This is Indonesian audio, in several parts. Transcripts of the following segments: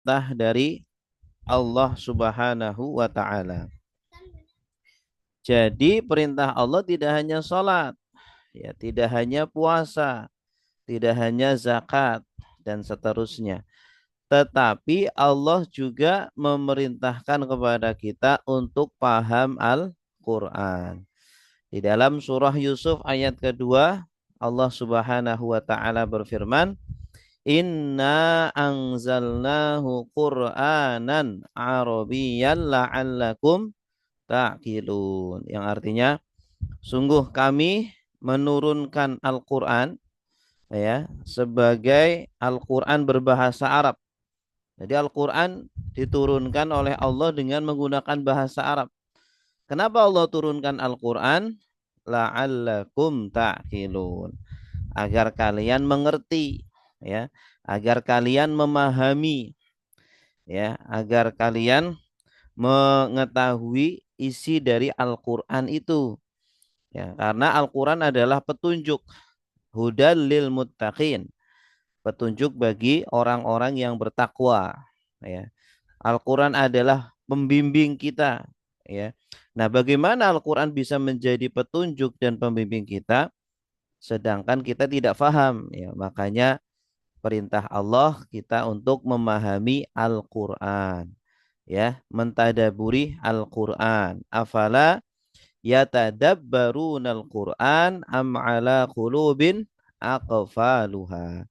perintah dari Allah Subhanahu wa taala. Jadi perintah Allah tidak hanya sholat, ya, tidak hanya puasa, tidak hanya zakat dan seterusnya. Tetapi Allah juga memerintahkan kepada kita untuk paham Al-Quran. Di dalam surah Yusuf ayat kedua, Allah Subhanahu wa taala berfirman, "Inna anzalnahu Qur'anan Arabiyyan la'allakum ta'qilun." Yang artinya, sungguh kami menurunkan Al-Quran, ya, sebagai Al-Quran berbahasa Arab. Jadi Al-Quran diturunkan oleh Allah dengan menggunakan bahasa Arab. Kenapa Allah turunkan Al-Quran? La'allakum ta'qilun. Agar kalian mengerti, ya, agar kalian memahami, ya, agar kalian mengetahui isi dari Al-Quran itu. Ya, karena Al-Quran adalah petunjuk, hudal lil muttaqin, petunjuk bagi orang-orang yang bertakwa. Ya. Al-Quran adalah pembimbing kita. Ya. Nah, bagaimana Al-Quran bisa menjadi petunjuk dan pembimbing kita, sedangkan kita tidak faham? Ya, makanya perintah Allah kita untuk memahami Al-Quran. Ya, mentadaburi Al-Quran. Afala yatadabbarunal Quran am ala qulubin aqfaluha.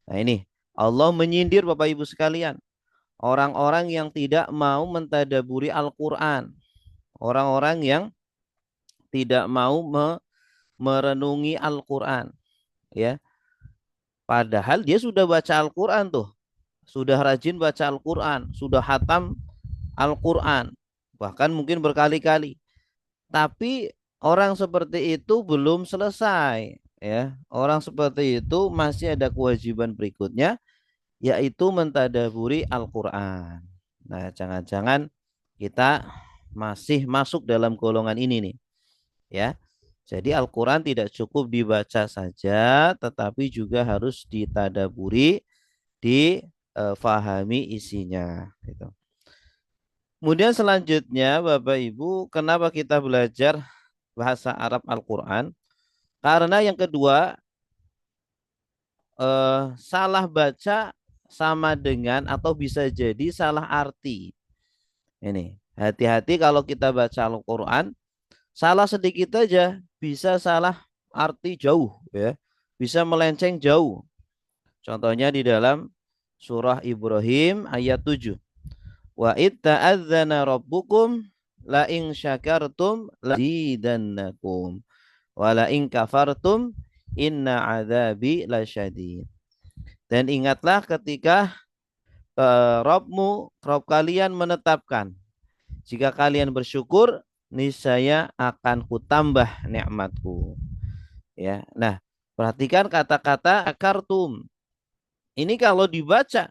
Nah, ini Allah menyindir Bapak Ibu sekalian, orang-orang yang tidak mau mentadaburi Al-Quran, orang-orang yang tidak mau merenungi Al-Quran, ya. Padahal dia sudah baca Al-Quran tuh, sudah rajin baca Al-Quran, sudah hatam Al-Quran, bahkan mungkin berkali-kali. Tapi orang seperti itu belum selesai, ya. Orang seperti itu masih ada kewajiban berikutnya, yaitu mentadaburi Al-Quran. Nah, jangan-jangan kita masih masuk dalam golongan ini nih, ya. Jadi Al-Quran tidak cukup dibaca saja, tetapi juga harus ditadaburi, difahami isinya. Gitu. Kemudian selanjutnya, Bapak Ibu, kenapa kita belajar bahasa Arab Al-Quran? Karena yang kedua, salah baca sama dengan atau bisa jadi salah arti. Ini, hati-hati kalau kita baca Al-Quran, salah sedikit aja bisa salah arti jauh, ya. Bisa melenceng jauh. Contohnya di dalam surah Ibrahim ayat 7. Wa itta'adzana rabbukum la in syakartum la zidannakum wa la in kafartum inna adzabi lasyadid. Dan ingatlah ketika Rob kalian menetapkan, jika kalian bersyukur, niscaya akan kutambah nikmatku. Ya, nah, perhatikan kata-kata akartum. Ini kalau dibaca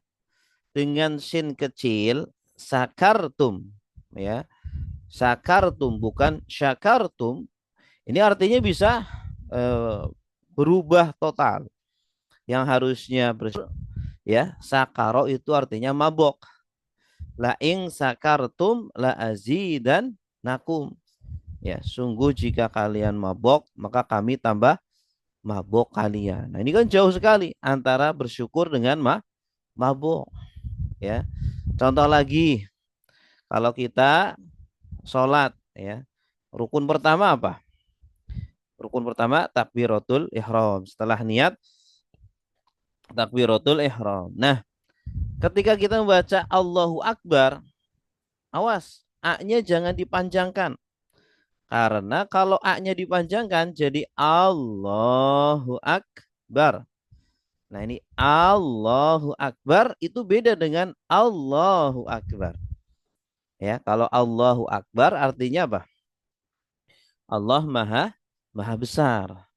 dengan sin kecil, sakartum, ya, sakartum bukan syakartum. Ini artinya bisa berubah total. Yang harusnya ya, sakaro itu artinya mabok. La ing sakartum la azidan nakum. Ya, sungguh jika kalian mabok, maka kami tambah mabok kalian. Nah, ini kan jauh sekali antara bersyukur dengan mabok, ya. Contoh lagi, kalau kita sholat, ya, rukun pertama apa? Rukun pertama takbiratul ihram. Setelah niat, takbiratul ihram. Nah, ketika kita membaca Allahu Akbar, awas, A-nya jangan dipanjangkan. Karena kalau A-nya dipanjangkan jadi Allahu Akbar. Nah, ini Allahu Akbar itu beda dengan Allahu Akbar. Ya, kalau Allahu Akbar artinya apa? Allah Maha Maha besar.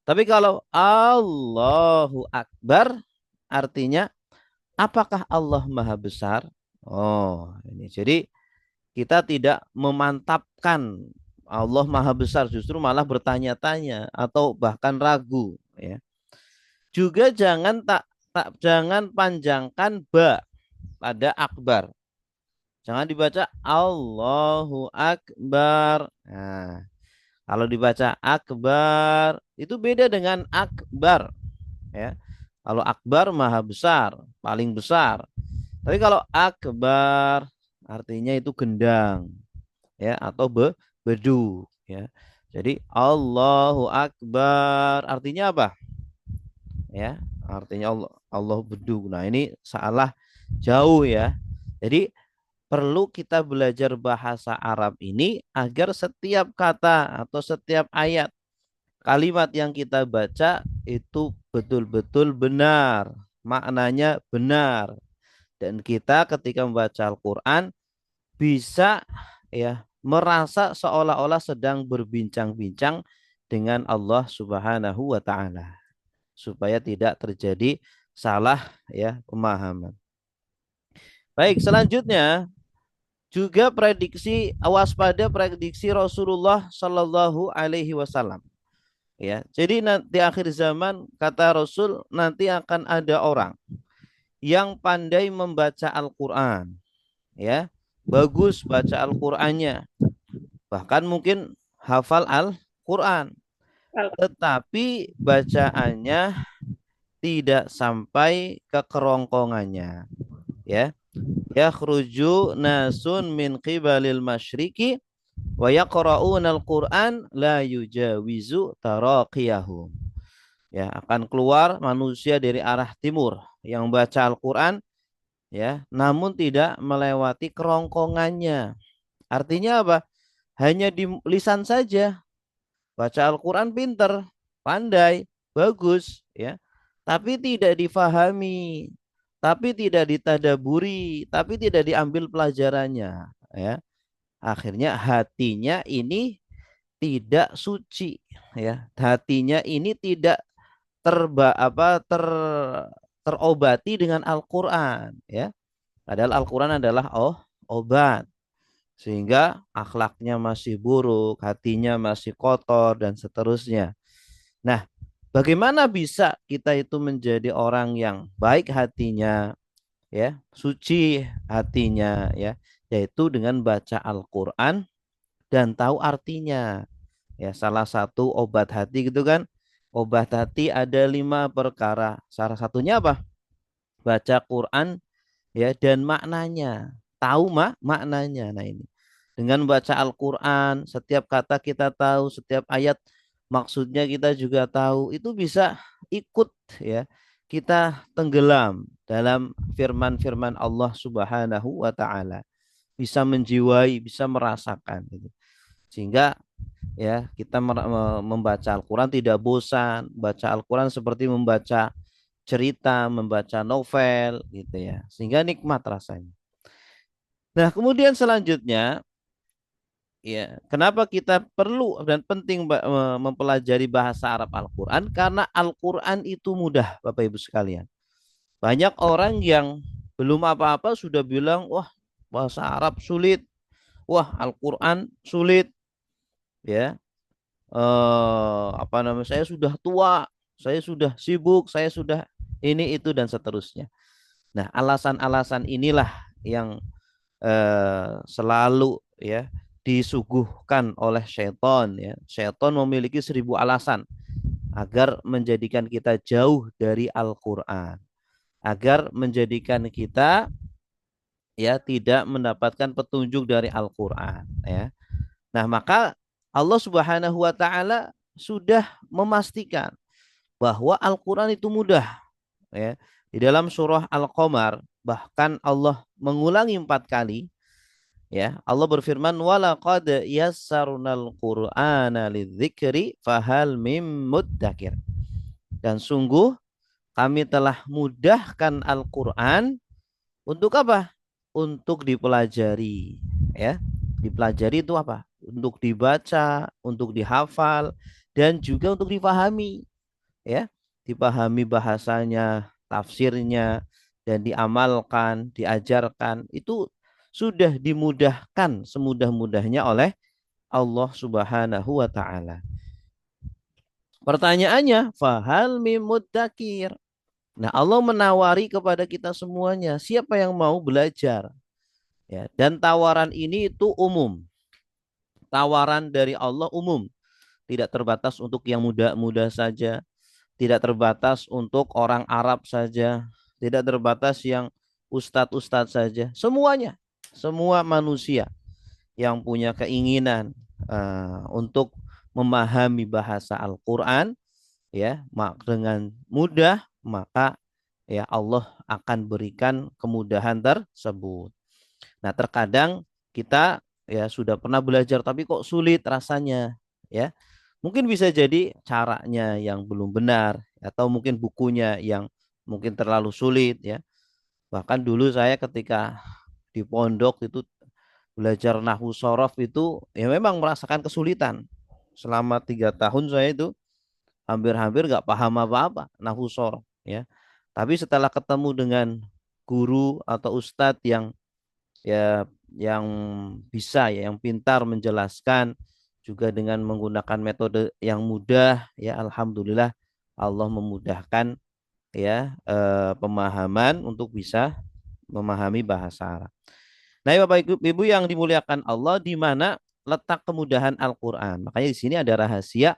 Tapi kalau Allahu Akbar artinya apakah Allah Maha besar? Oh, ini. Jadi kita tidak memantapkan Allah Maha besar, justru malah bertanya-tanya atau bahkan ragu, ya. Juga jangan jangan panjangkan ba. pada akbar. Jangan dibaca Allahu Akbar. Nah, kalau dibaca akbar itu beda dengan akbar, ya. Kalau akbar maha besar, paling besar. Tapi kalau akbar artinya itu gendang, ya, atau bedu, ya. Jadi Allahu Akbar artinya apa? Ya, artinya Allah bedu. Nah, ini salah jauh ya. Jadi perlu kita belajar bahasa Arab ini agar setiap kata atau setiap ayat kalimat yang kita baca itu betul-betul benar, maknanya benar. Dan kita ketika membaca Al-Quran bisa ya merasa seolah-olah sedang berbincang-bincang dengan Allah Subhanahu wa taala supaya tidak terjadi salah ya pemahaman. Baik, selanjutnya juga prediksi waspada prediksi Rasulullah Shallallahu alaihi wasallam. Ya, jadi nanti akhir zaman kata Rasul nanti akan ada orang yang pandai membaca Al-Qur'an, ya. Bagus baca Al-Qur'annya, bahkan mungkin hafal Al-Qur'an, tetapi bacaannya tidak sampai ke kerongkongannya, ya. Yakhruju nasun min qibalil masyriqi wa yaqra'unal Qur'an la yujawizu taraqiyahum. Ya, akan keluar manusia dari arah timur yang baca Al-Qur'an, ya, namun tidak melewati kerongkongannya. Artinya apa? Hanya di lisan saja. Baca Al-Qur'an pinter, pandai, bagus, ya. Tapi tidak difahami, tapi tidak ditadaburi, tapi tidak diambil pelajarannya, ya. Akhirnya hatinya ini tidak suci, ya. Hatinya ini tidak terobati dengan Al-Qur'an, ya. Padahal Al-Qur'an adalah obat. Sehingga akhlaknya masih buruk, hatinya masih kotor dan seterusnya. Nah, bagaimana bisa kita itu menjadi orang yang baik hatinya, ya, suci hatinya, ya, yaitu dengan baca Al-Qur'an dan tahu artinya. Ya, salah satu obat hati gitu kan. Obat hati ada 5 perkara. Salah satunya apa? Baca Quran, ya, dan maknanya. Tahu maknanya. Nah, ini. Dengan baca Al-Quran, setiap kata kita tahu, setiap ayat maksudnya kita juga tahu. Itu bisa ikut, ya, kita tenggelam dalam firman-firman Allah Subhanahu wa taala. Bisa menjiwai, bisa merasakan gitu. Sehingga ya kita membaca Al-Quran tidak bosan. Baca Al-Quran seperti membaca cerita, membaca novel gitu ya, sehingga nikmat rasanya. Nah, kemudian selanjutnya, ya, kenapa kita perlu dan penting mempelajari bahasa Arab Al-Quran? Karena Al-Quran itu mudah, Bapak Ibu sekalian. Banyak orang yang belum apa-apa sudah bilang, wah, bahasa Arab sulit, wah, Al-Quran sulit, ya. Apa namanya, saya sudah tua, saya sudah sibuk, saya sudah ini itu dan seterusnya. Nah, alasan-alasan inilah yang selalu ya disuguhkan oleh syaitan, ya. Syaitan memiliki 1.000 alasan agar menjadikan kita jauh dari Al-Qur'an, agar menjadikan kita ya tidak mendapatkan petunjuk dari Al-Qur'an, ya. Nah, maka Allah Subhanahu wa taala sudah memastikan bahwa Al-Qur'an itu mudah, ya. Di dalam surah Al-Qamar bahkan Allah mengulangi 4 kali, ya. Allah berfirman walaqad yassarnal qur'ana lidzikri fahal mim muddakir. Dan sungguh kami telah mudahkan Al-Qur'an untuk apa? Untuk dipelajari, ya. Dipelajari itu apa? Untuk dibaca, untuk dihafal, dan juga untuk dipahami, ya. Dipahami bahasanya, tafsirnya, dan diamalkan, diajarkan. Itu sudah dimudahkan semudah-mudahnya oleh Allah Subhanahu wa taala. Pertanyaannya, fahal mim muddakir? Nah, Allah menawari kepada kita semuanya, siapa yang mau belajar? Ya, dan tawaran ini itu umum. Tawaran dari Allah umum, tidak terbatas untuk yang muda-muda saja, tidak terbatas untuk orang Arab saja, tidak terbatas yang ustadz-ustadz saja. Semuanya, semua manusia yang punya keinginan untuk memahami bahasa Al-Quran, ya, dengan mudah, maka ya Allah akan berikan kemudahan tersebut. Nah, terkadang kita ya sudah pernah belajar tapi kok sulit rasanya, ya. Mungkin bisa jadi caranya yang belum benar atau mungkin bukunya yang mungkin terlalu sulit, ya. Bahkan dulu saya ketika di pondok itu belajar nahwu sorof itu ya memang merasakan kesulitan. Selama 3 tahun saya itu hampir-hampir nggak paham apa-apa nahwu sorof, ya. Tapi setelah ketemu dengan guru atau ustadz ya yang bisa, ya, yang pintar menjelaskan juga dengan menggunakan metode yang mudah, ya, alhamdulillah Allah memudahkan, ya, pemahaman untuk bisa memahami bahasa Arab. Nah, ya, Bapak Ibu yang dimuliakan Allah, di mana letak kemudahan Al-Qur'an? Makanya di sini ada rahasia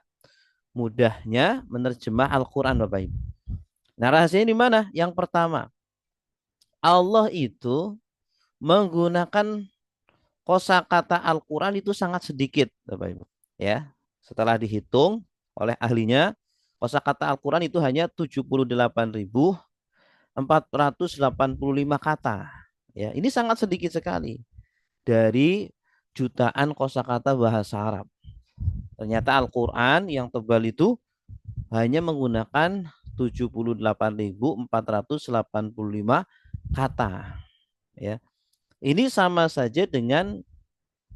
mudahnya menerjemah Al-Qur'an, Bapak Ibu. Nah, rahasianya di mana? Yang pertama, Allah itu menggunakan kosakata Al-Quran itu sangat sedikit, Bapak Ibu. Ya, setelah dihitung oleh ahlinya, kosakata Al-Quran itu hanya 78.485 kata. Ya, ini sangat sedikit sekali dari jutaan kosakata bahasa Arab. Ternyata Al-Quran yang tebal itu hanya menggunakan 78.485 kata. Ya, ini sama saja dengan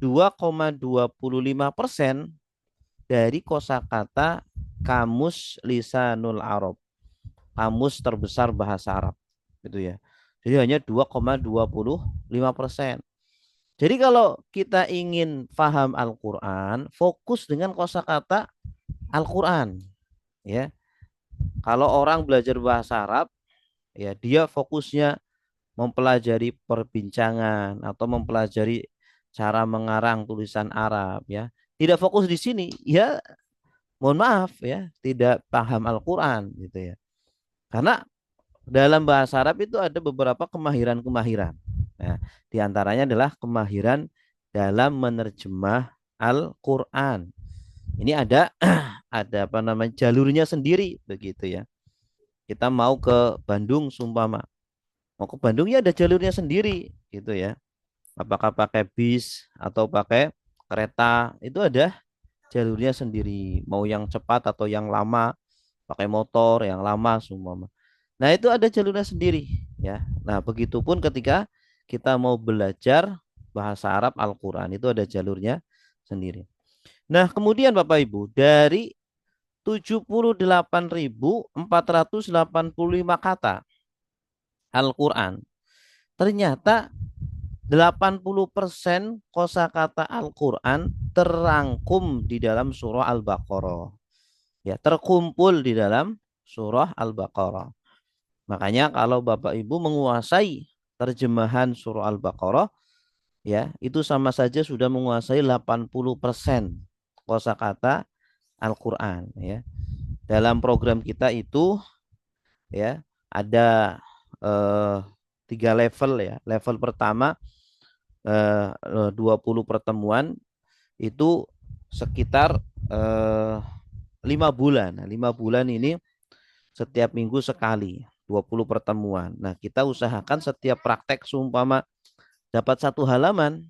2,25% dari kosakata kamus lisanul Arab, kamus terbesar bahasa Arab, gitu ya. Jadi hanya 2,25%. Jadi kalau kita ingin paham Al-Quran, fokus dengan kosakata Al-Quran, ya. Kalau orang belajar bahasa Arab, ya dia fokusnya mempelajari perbincangan atau mempelajari cara mengarang tulisan Arab, ya. Tidak fokus di sini, ya mohon maaf, ya, tidak paham Al-Qur'an, gitu ya. Karena dalam bahasa Arab itu ada beberapa kemahiran-kemahiran. Nah, di antaranya adalah kemahiran dalam menerjemah Al-Qur'an. Ini ada ada apa namanya jalurnya sendiri, begitu ya. Kita mau ke Bandung sumpama. Mau ke Bandung ya ada jalurnya sendiri, gitu ya. Apakah pakai bis atau pakai kereta, itu ada jalurnya sendiri. Mau yang cepat atau yang lama, pakai motor yang lama semua. Nah, itu ada jalurnya sendiri, ya. Nah, begitupun ketika kita mau belajar bahasa Arab Al-Qur'an itu ada jalurnya sendiri. Nah, kemudian Bapak Ibu, dari 78.485 kata Al-Qur'an, ternyata 80% kosakata Al-Qur'an terangkum di dalam surah Al-Baqarah. Ya, terkumpul di dalam surah Al-Baqarah. Makanya kalau Bapak Ibu menguasai terjemahan surah Al-Baqarah, ya, itu sama saja sudah menguasai 80% kosakata Al-Qur'an, ya. Dalam program kita itu, ya, ada eh, 3 level, ya. Level pertama 20 pertemuan itu sekitar 5 bulan. Nah, 5 bulan ini setiap minggu sekali, 20 pertemuan. Nah, kita usahakan setiap praktek seumpama dapat 1 halaman,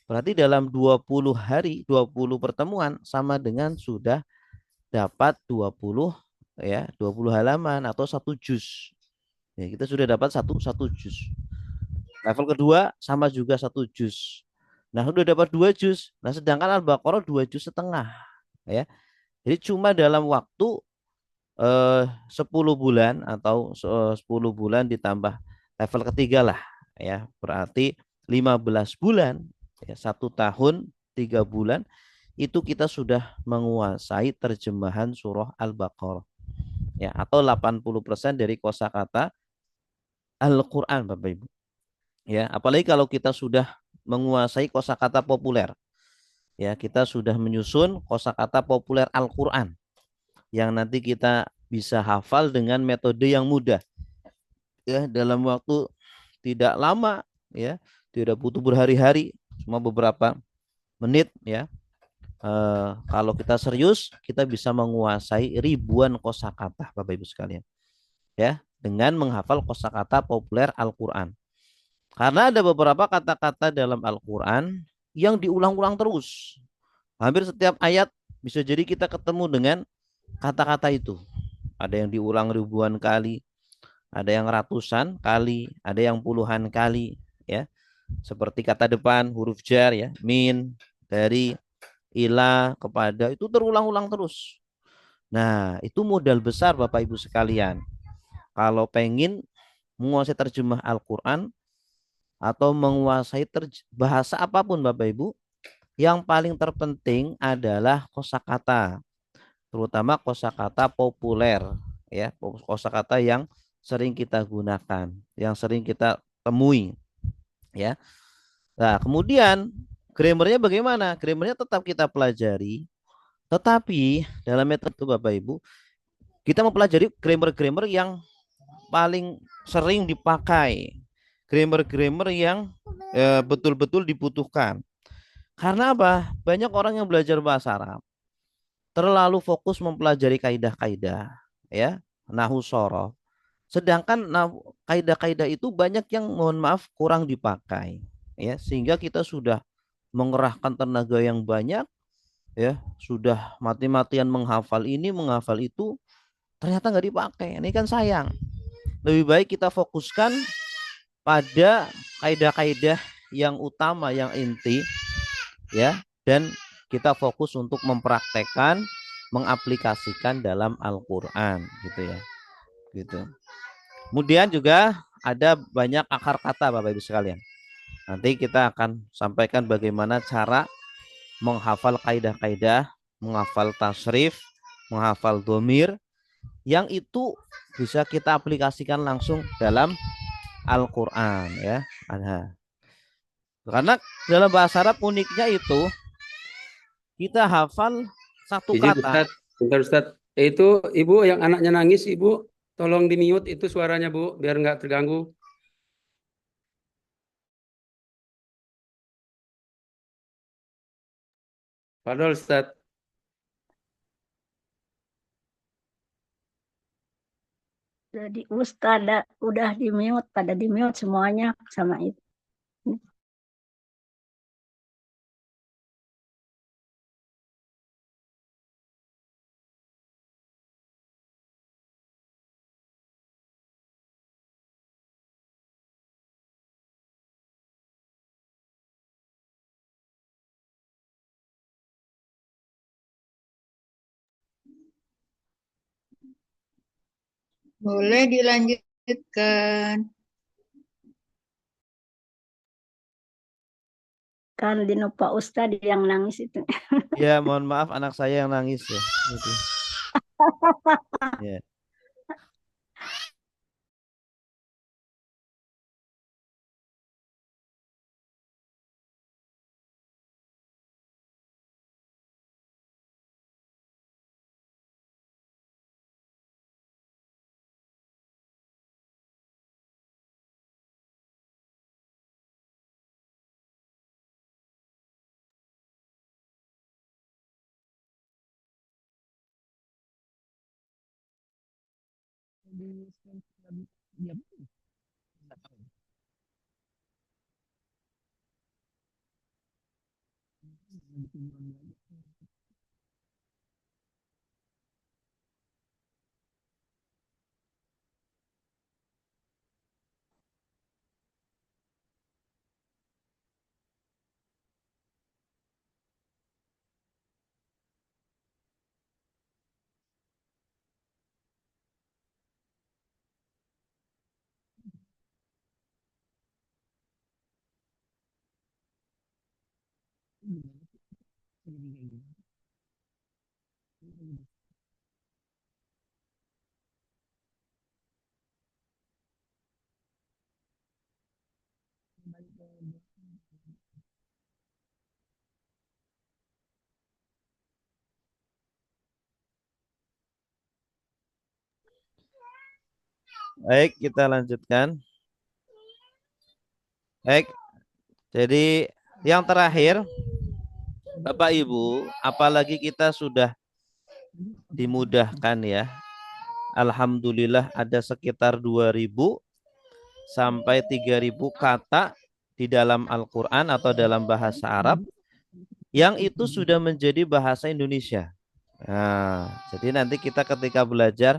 berarti dalam 20 hari, 20 pertemuan sama dengan sudah dapat 20, ya, 20 halaman atau 1 juz. Ya, kita sudah dapat satu juz. Level kedua sama juga 1 juz. Nah, sudah dapat 2 juz. Nah, sedangkan Al-Baqarah 2 juz setengah. Ya, jadi cuma dalam waktu 10 bulan atau 10 bulan ditambah level ketiga lah, ya. Berarti 15 bulan, ya, 1 tahun 3 bulan itu kita sudah menguasai terjemahan surah Al-Baqarah. ya, atau 80% dari kosakata Al-Qur'an Bapak Ibu. Ya, apalagi kalau kita sudah menguasai kosakata populer. Ya, kita sudah menyusun kosakata populer Al-Qur'an yang nanti kita bisa hafal dengan metode yang mudah ya, dalam waktu tidak lama ya, tidak butuh berhari-hari, cuma beberapa menit ya. Kalau kita serius, kita bisa menguasai ribuan kosakata Bapak Ibu sekalian ya, dengan menghafal kosakata populer Al-Qur'an. Karena ada beberapa kata-kata dalam Al-Qur'an yang diulang-ulang terus. Hampir setiap ayat bisa jadi kita ketemu dengan kata-kata itu. Ada yang diulang ribuan kali, ada yang ratusan kali, ada yang puluhan kali ya. Seperti kata depan huruf jar ya, min, dari, ila, kepada, itu terulang-ulang terus. Nah, itu modal besar Bapak Ibu sekalian. Kalau pengen menguasai terjemah Al-Qur'an atau menguasai bahasa apapun Bapak Ibu, yang paling terpenting adalah kosakata, terutama kosakata populer ya, kosakata yang sering kita gunakan, yang sering kita temui ya. Nah, kemudian grammarnya bagaimana? Grammarnya tetap kita pelajari, tetapi dalam metode itu Bapak Ibu, kita mempelajari grammar-grammar yang paling sering dipakai, grammar-grammar yang betul-betul dibutuhkan. Karena apa? Banyak orang yang belajar bahasa Arab terlalu fokus mempelajari kaidah-kaidah ya, nahu sorof. Sedangkan kaidah-kaidah itu banyak yang mohon maaf kurang dipakai ya, sehingga kita sudah mengerahkan tenaga yang banyak ya, sudah mati-matian menghafal ini, menghafal itu, ternyata nggak dipakai. Ini kan sayang. Lebih baik kita fokuskan pada kaidah-kaidah yang utama, yang inti ya, dan kita fokus untuk mempraktekkan, mengaplikasikan dalam Al-Qur'an gitu ya. Gitu. Kemudian juga ada banyak akar kata Bapak Ibu sekalian. Nanti kita akan sampaikan bagaimana cara menghafal kaidah-kaidah, menghafal tasrif, menghafal domir, yang itu bisa kita aplikasikan langsung dalam Al-Qur'an ya. Ada. Karena dalam bahasa Arab uniknya itu kita hafal satu Izin kata. Ustaz, bentar Ustaz. Itu Ibu yang anaknya nangis, Ibu tolong di mute itu suaranya Bu, biar nggak terganggu. Padahal Ustaz. Jadi Ustaz udah di mute, pada di mute semuanya sama itu. Boleh dilanjutkan. Kan Dino Pak Ustadz yang nangis itu. Ya, mohon maaf anak saya yang nangis ya. Gitu. Ya. Baik, kita lanjutkan. Baik, jadi yang terakhir, Bapak Ibu, apalagi kita sudah dimudahkan ya. Alhamdulillah ada sekitar 2.000 sampai 3.000 kata di dalam Al-Quran atau dalam bahasa Arab yang itu sudah menjadi bahasa Indonesia. Nah, jadi nanti kita ketika belajar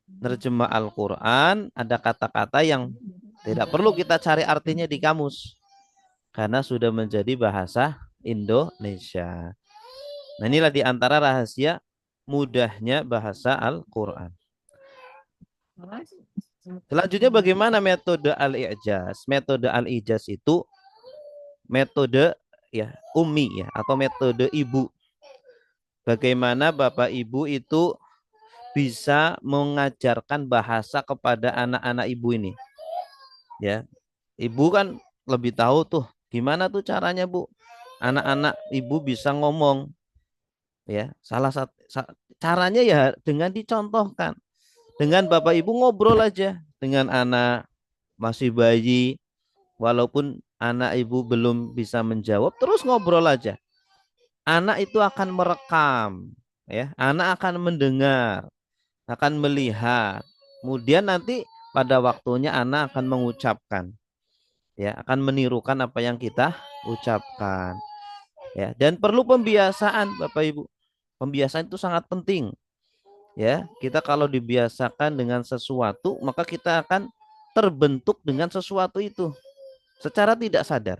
nerjemah Al-Quran ada kata-kata yang tidak perlu kita cari artinya di kamus karena sudah menjadi bahasa Indonesia. Nah, inilah di antara rahasia mudahnya bahasa Al-Quran. Selanjutnya bagaimana metode al-i'jaz? Metode al-i'jaz itu metode ya ummi ya atau metode ibu. Bagaimana Bapak Ibu itu bisa mengajarkan bahasa kepada anak-anak ibu ini. Ya. Ibu kan lebih tahu tuh gimana tuh caranya, Bu. Anak-anak ibu bisa ngomong. Ya, salah satu caranya ya dengan dicontohkan. Dengan Bapak Ibu ngobrol aja dengan anak masih bayi, walaupun anak ibu belum bisa menjawab, terus ngobrol aja. Anak itu akan merekam, ya. Anak akan mendengar, akan melihat. Kemudian nanti pada waktunya anak akan mengucapkan, ya, akan menirukan apa yang kita ucapkan, ya. Dan perlu pembiasaan, Bapak Ibu. Pembiasaan itu sangat penting, ya. Kita kalau dibiasakan dengan sesuatu, maka kita akan terbentuk dengan sesuatu itu secara tidak sadar.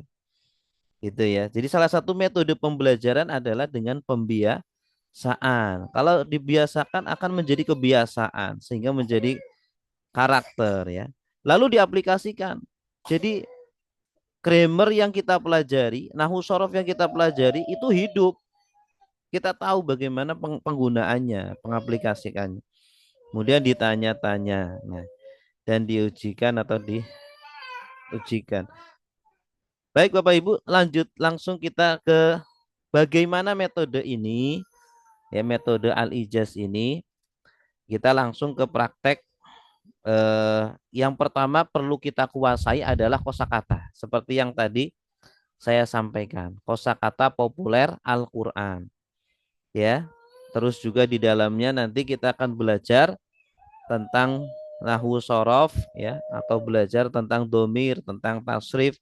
Gitu ya. Jadi salah satu metode pembelajaran adalah dengan pembiasaan. Kalau dibiasakan akan menjadi kebiasaan sehingga menjadi karakter ya. Lalu diaplikasikan. Jadi grammar yang kita pelajari, nahwu shorof yang kita pelajari itu hidup. Kita tahu bagaimana penggunaannya, pengaplikasikannya. Kemudian ditanya-tanya, nah, dan diujikan atau diujikan. Baik Bapak Ibu, lanjut langsung kita ke bagaimana metode ini, ya metode al-ijaz ini. Kita langsung ke praktek. Yang pertama perlu kita kuasai adalah kosakata. Seperti yang tadi saya sampaikan, kosakata populer Al-Quran. Ya, terus juga di dalamnya nanti kita akan belajar tentang nahwu shorof, ya, atau belajar tentang domir, tentang tasrif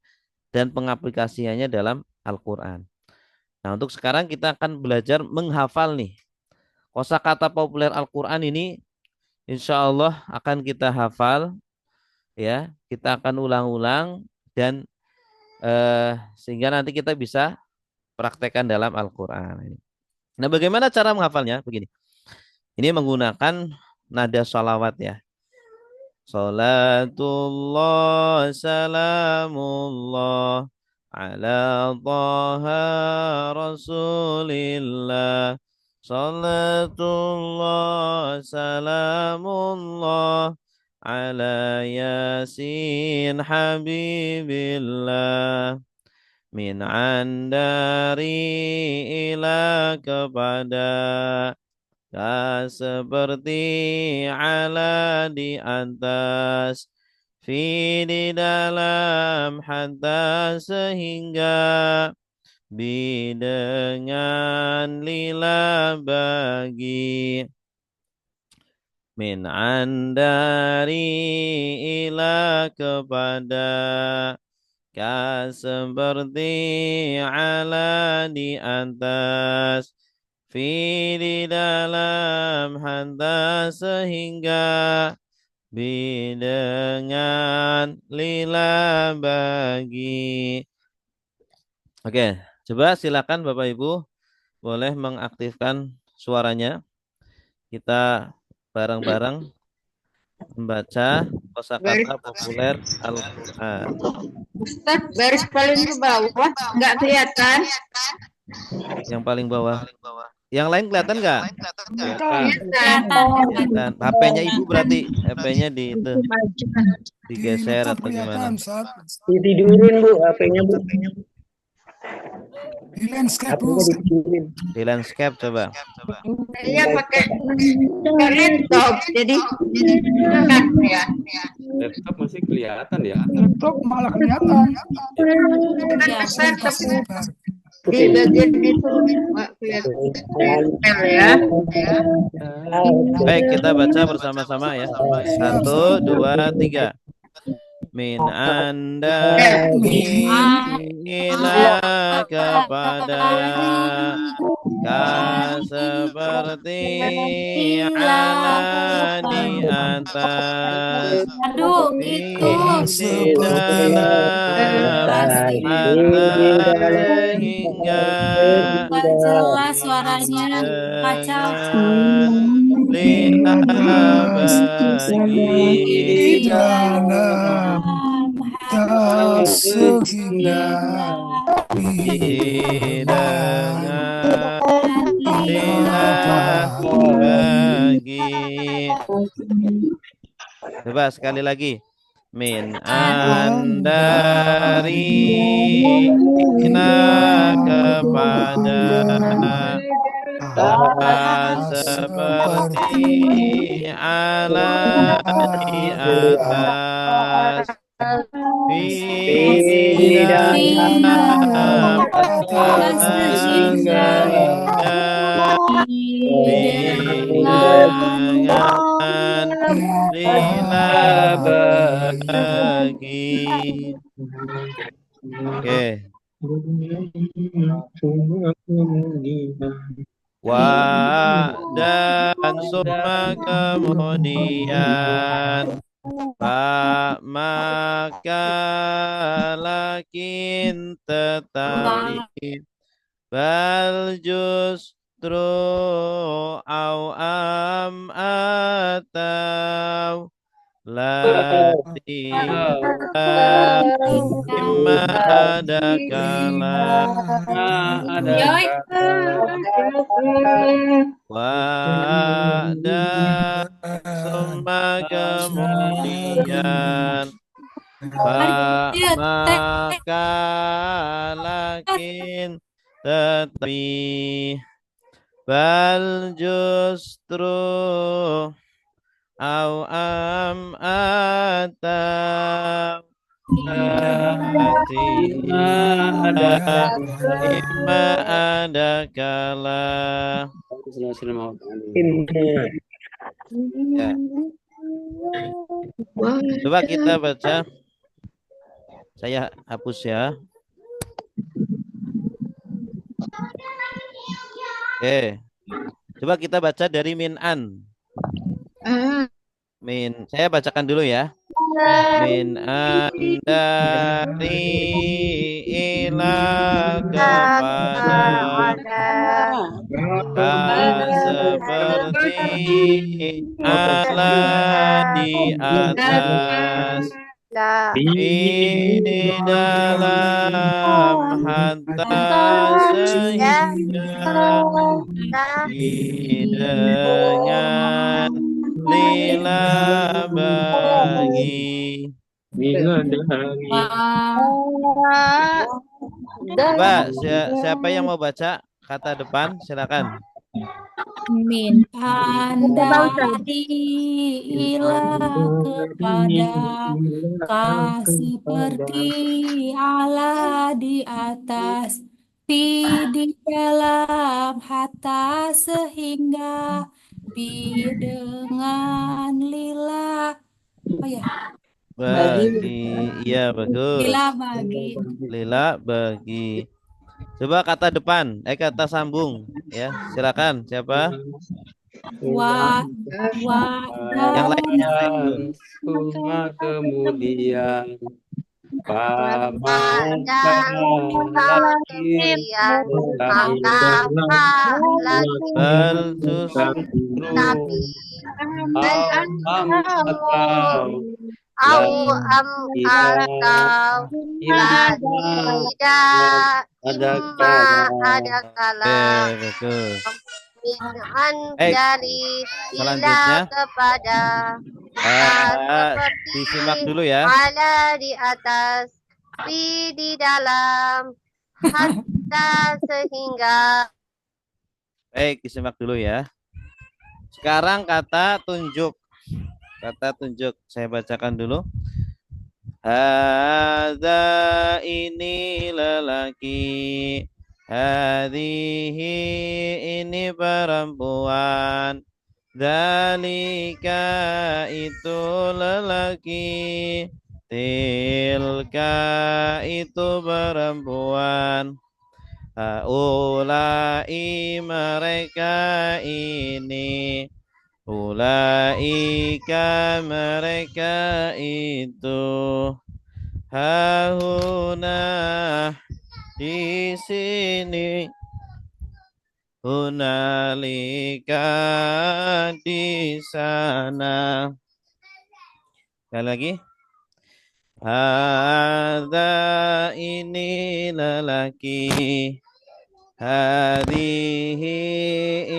dan pengaplikasiannya dalam Al-Quran. Nah, untuk sekarang kita akan belajar menghafal nih. Kosakata populer Al-Quran ini insya Allah akan kita hafal, ya. Kita akan ulang-ulang dan sehingga nanti kita bisa praktekkan dalam Al-Quran. Nah, bagaimana cara menghafalnya? Begini. Ini menggunakan nada sholawat ya. Salatullah salamullah ala taha rasulillah. Salatullah salamullah ala yasin habibillah. Min andari ila kepada seperti ala di atas fi di dalam hatta sehingga bi dengan lila bagi min andari ila kepada seperti ala di atas fi di dalam hanta sehingga bi dengan lila bagi. Oke, coba silakan Bapak Ibu boleh mengaktifkan suaranya. Kita bareng-bareng membaca kosakata populer Al-Quran. Ustaz, baris paling ke bawah nggak kelihatan. Yang paling bawah. Yang lain kelihatan nggak? Kelihatan. HP-nya Ibu berarti HP-nya digeser atau gimana? Ditidurin Bu, HP-nya Bu. Di landscape, Bu. Di landscape coba. Saya pakai laptop, jadi dekat ya. Laptop masih kelihatan ya. Laptop malah kelihatan. Kan besar tapi Sebentar. di bagian itu nggak kelihatan ya. Baik, kita baca bersama-sama ya. 1, 2, 3. Min anda ila kepada ka seperti ala di atas Aduh, di itu dalam atas sehingga nggak jelas suaranya, kacau. lina bagi Di dalam tas sehingga dengan lina bagi. Coba sekali lagi. Min andari ina kepada seperti ala di atas di dalam sehingga dengan lila bagi. Oke. Dan summa kemudian maka lakin tetapi bal justru au atau lati imma ada kala dan summa kemudian maka lakin tetapi bal justru au atau ima ada kala. Ya. Coba kita baca. Saya hapus ya. Oke. Coba kita baca dari min an. Saya bacakan dulu ya. Min andari ila kepada seperti ala di atas di dalam hatta sehingga dengan lila bagi. Coba siapa yang mau baca kata depan, silakan. Min andari ila kepada ka seperti ala di atas fi di dalam hatta sehingga bi dengan lila Bagi, iya bagus. Lila bagi. Coba kata depan, kata sambung, ya silakan. Siapa? Yang lain. Summa kemudian dari selanjutnya kepada disimak dulu ya. Ala di atas, di dalam sehingga. Baik, disimak dulu ya. Sekarang kata tunjuk. Kata tunjuk. Saya bacakan dulu. Hadza ini lelaki. Hadhihi ini perempuan. Dzalika itu lelaki. Tilka itu perempuan. Ulai mereka ini. Ulaika mereka itu. Hahuna di sini. Hunalika di sana. Sekali lagi. Hadza ini lelaki. Hadihi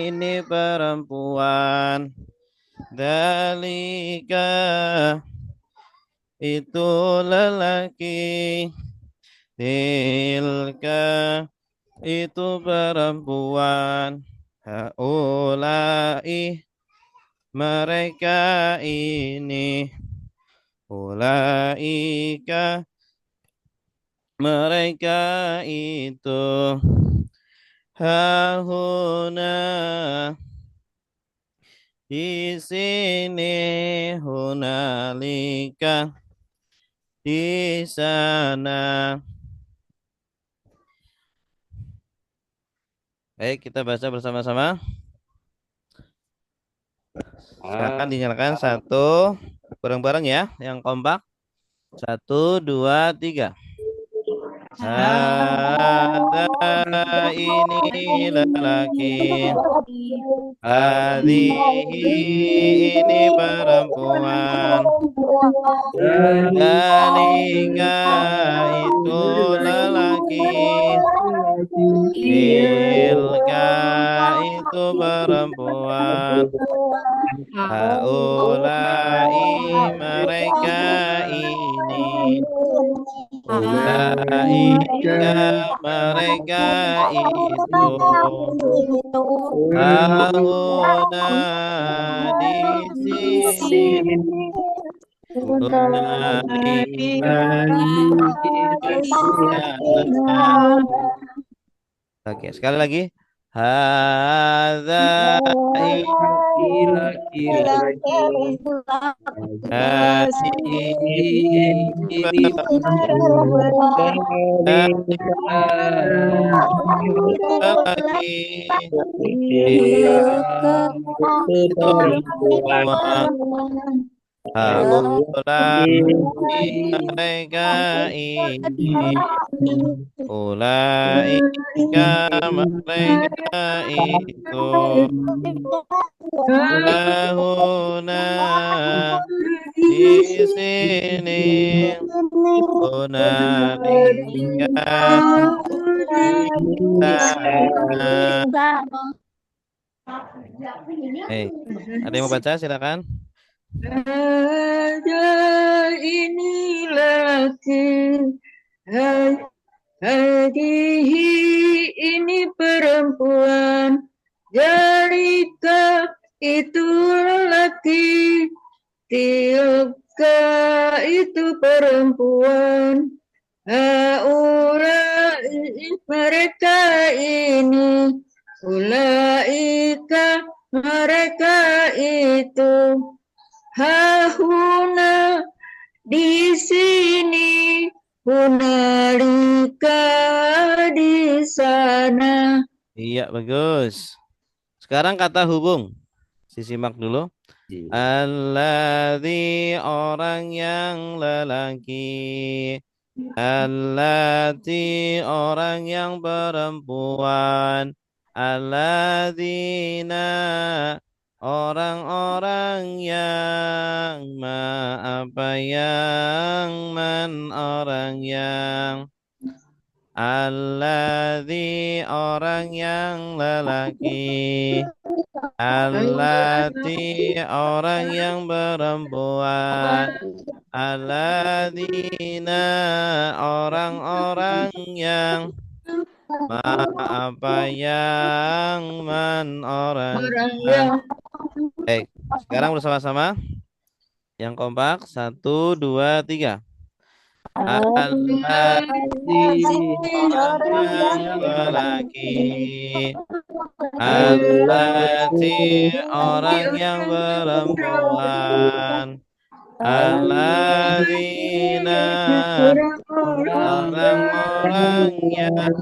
ini perempuan. Dalika itu lelaki. Tilka itu perempuan. Haulai mereka ini. Ulaika mereka itu. Hahuna di sini. Hunalika di sana. Baik, kita baca bersama-sama. Silakan dinyalakan satu. Bareng-bareng ya, yang kompak. 1, 2, 3. Hadza ini lelaki. Hadhihi ini perempuan. Dzalika itu lelaki. Tilka itu perempuan. Haulai mereka ini. Ulaika mereka itu. Hahuna di sini. Oke, sekali lagi. Hadza mereka ini. Ulaika mereka itu. Lahuna di sini. Hunalika di sana. Ada yang mau baca? Silakan. Ada ini lelaki. Hadihi ini perempuan. Jalika itu lelaki. Tilka itu perempuan. Haulai mereka ini. Ulaika mereka itu. Hahuna di sini. Hunalika di sana. Iya, bagus. Sekarang kata hubung. Simak dulu. Alladzi orang yang lelaki. Allati orang yang perempuan. Alladzina orang-orang yang apa yang orang yang. Alladzi orang yang lelaki. Allati orang yang perempuan. Alladzina orang-orang yang. Ma apa yang man orang Orang yang. yang Sekarang bersama-sama yang kompak. 1, 2, 3. Allati orang yang lelaki. Allati orang yang perempuan. Alladzina orang-orang yang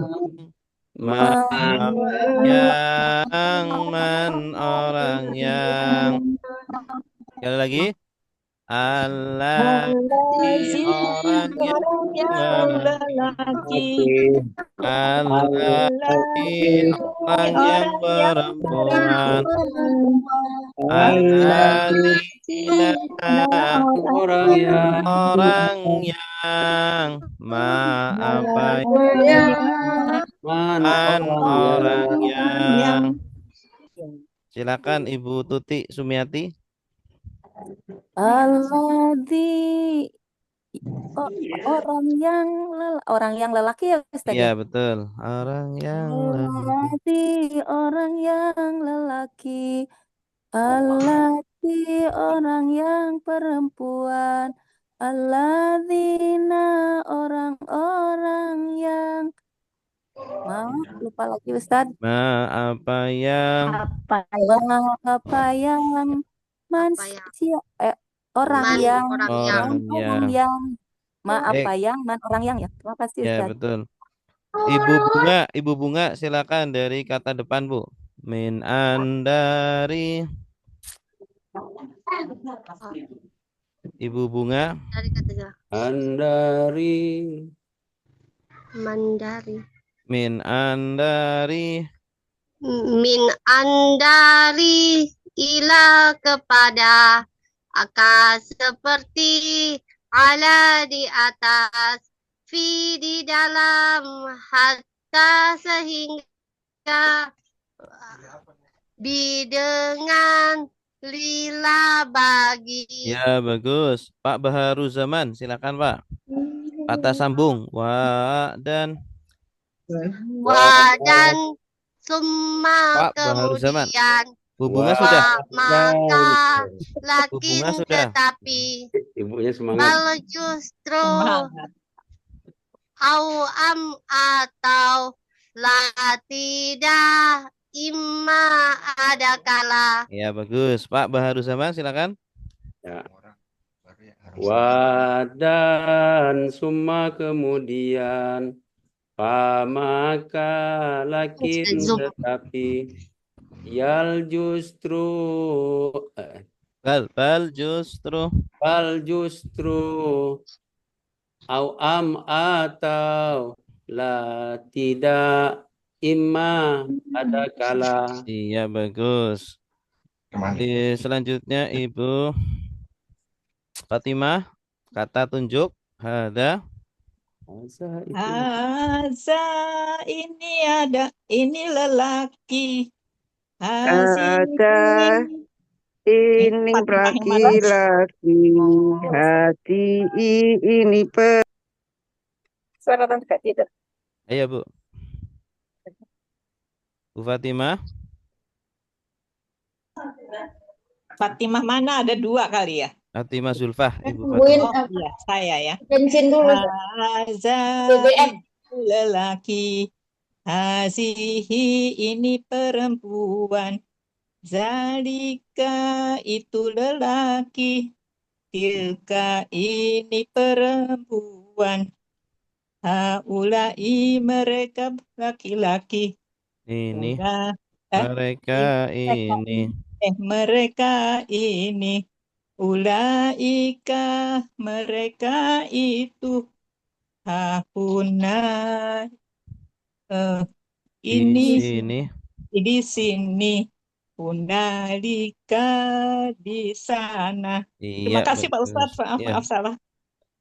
yang man orang yang. Sekali lagi. Allati orang yang lelaki. Allati orang yang perempuan. Alladzina Orang yang orang yang apa man yang orang yang yang. Silakan Ibu Tuti Sumiati. Alladzi orang yang lelaki ya Ustaz Iya ya. betul. Orang yang lelaki. Alladzi orang yang lelaki. Alladzi orang yang perempuan. Alladzina orang-orang yang. Maaf, lupa lagi Ustaz. Apa yang Apa ya? Apa yang orang man yang orang yang orang orang yang. yang apa Baik, yang orang yang ya. Terima kasih ya Ustaz. betul. Ibu Bunga silakan dari kata depan Bu. Min andari. Ibu Bunga. dari kata Andari mandari Min andari. min andari ila kepada akan seperti ala di atas fi di dalam hatta sehingga bi dengan lila bagi Ya bagus. Pak Baharu Zaman silakan Pak. Kata sambung. Dan dan summa Pak Baharu Zaman. kemudian Bu Bunga sudah. maka Bu lakin Bunga sudah. tetapi ibunya semangat. bal justru au am atau la tidak imma ada kala Ya bagus. Pak Baharu Zaman silakan. Ya. Dan summa kemudian pamaka lakin Zoom. tetapi yal justru Bal justru. bal justru au am atau la tidak imma ada kala. Iya bagus. Selanjutnya Ibu Fatimah, kata tunjuk. Hada. Masa itu Haza ini lelaki. Ada ini laki-laki, hati ini Suara tante Kak tidur. Ayo Bu. Bu Fatimah. Fatimah mana ada dua kali ya? Fatimah Zulfah. Ibu Buin, Fatimah. Oh iya, saya ya. bensin dulu Haza BBM. itu lelaki. Hazihi ini perempuan. Zalika itu lelaki. Tilka ini perempuan. Haulai mereka laki-laki. Ini Mereka mereka ini. ulaika mereka itu hahuna Di sini hunalika di sana. Terima Iya, kasih Pak bagus. Ustadz. Iya. Maaf salah.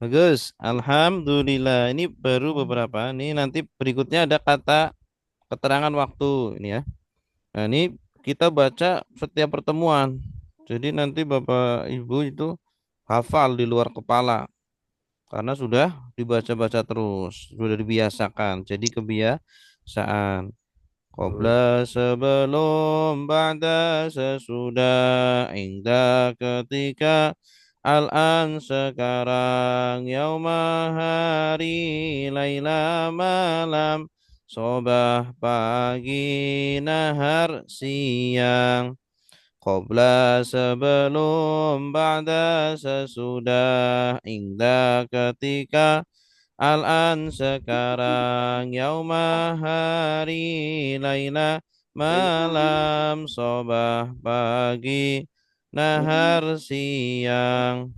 Bagus. Alhamdulillah. Ini baru beberapa. Ini nanti berikutnya ada kata keterangan waktu ini ya. Nah, ini kita baca setiap pertemuan. Jadi nanti Bapak Ibu itu hafal di luar kepala. Karena sudah dibaca-baca terus, sudah dibiasakan. Jadi pemeriksaan. Qabla sebelum, ba'da sesudah, inda ketika, al-an sekarang, yauma hari, laila malam, sobah pagi, nahar siang. Qabla sebelum, ba'da sesudah, inda ketika, al-an sekarang, yauma hari, laila malam, sobah pagi, nahar siang.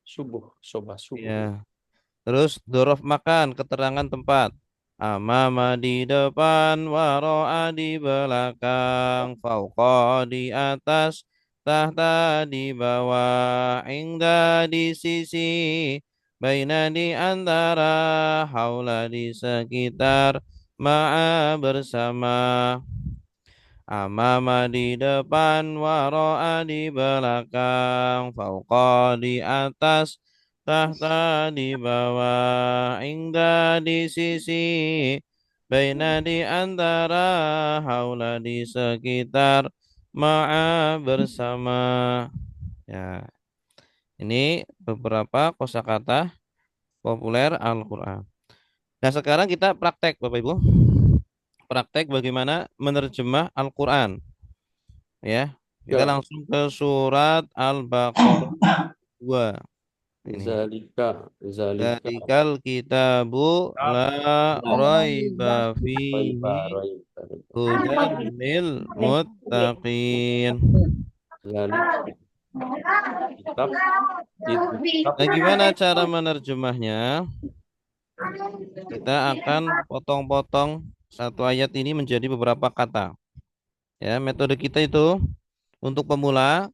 Subuh, sobah subuh. Ya. Terus dorof makan, keterangan tempat. Amama di depan, waro'a di belakang, fauqa di atas, tahta di bawah, ingda di sisi, baina di antara, haula di sekitar, ma'a bersama. Amama di depan, waro'a di belakang, fauqa di atas, tahta di bawah, ingda di sisi, baina di antara, haula di sekitar, ma'a bersama. Ya, ini beberapa kosakata populer Al-Quran. Nah, sekarang kita praktek, Bapak Ibu. Praktek bagaimana menerjemah Al-Quran. Ya, kita Ya. langsung ke surat Al-Baqarah 2. Ini. Zalika. Zalikal kitabu la raiba fihi hudan lil muttaqin. Kitab. Nah, gimana cara menerjemahnya? Kita akan potong-potong satu ayat ini menjadi beberapa kata. Ya, metode kita itu untuk pemula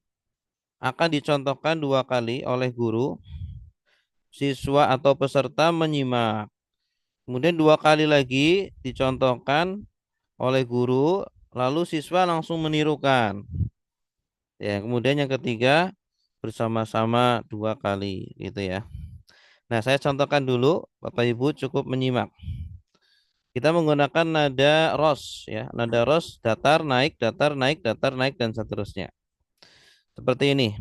akan dicontohkan 2 kali oleh guru, siswa atau peserta menyimak. Kemudian 2 kali lagi dicontohkan oleh guru, lalu siswa langsung menirukan. Ya, kemudian yang ketiga bersama-sama 2 kali, gitu ya. Nah, saya contohkan dulu, Bapak Ibu cukup menyimak. Kita menggunakan nada ros, ya, nada ros, datar, naik, datar, naik, datar, naik, dan seterusnya. Seperti ini.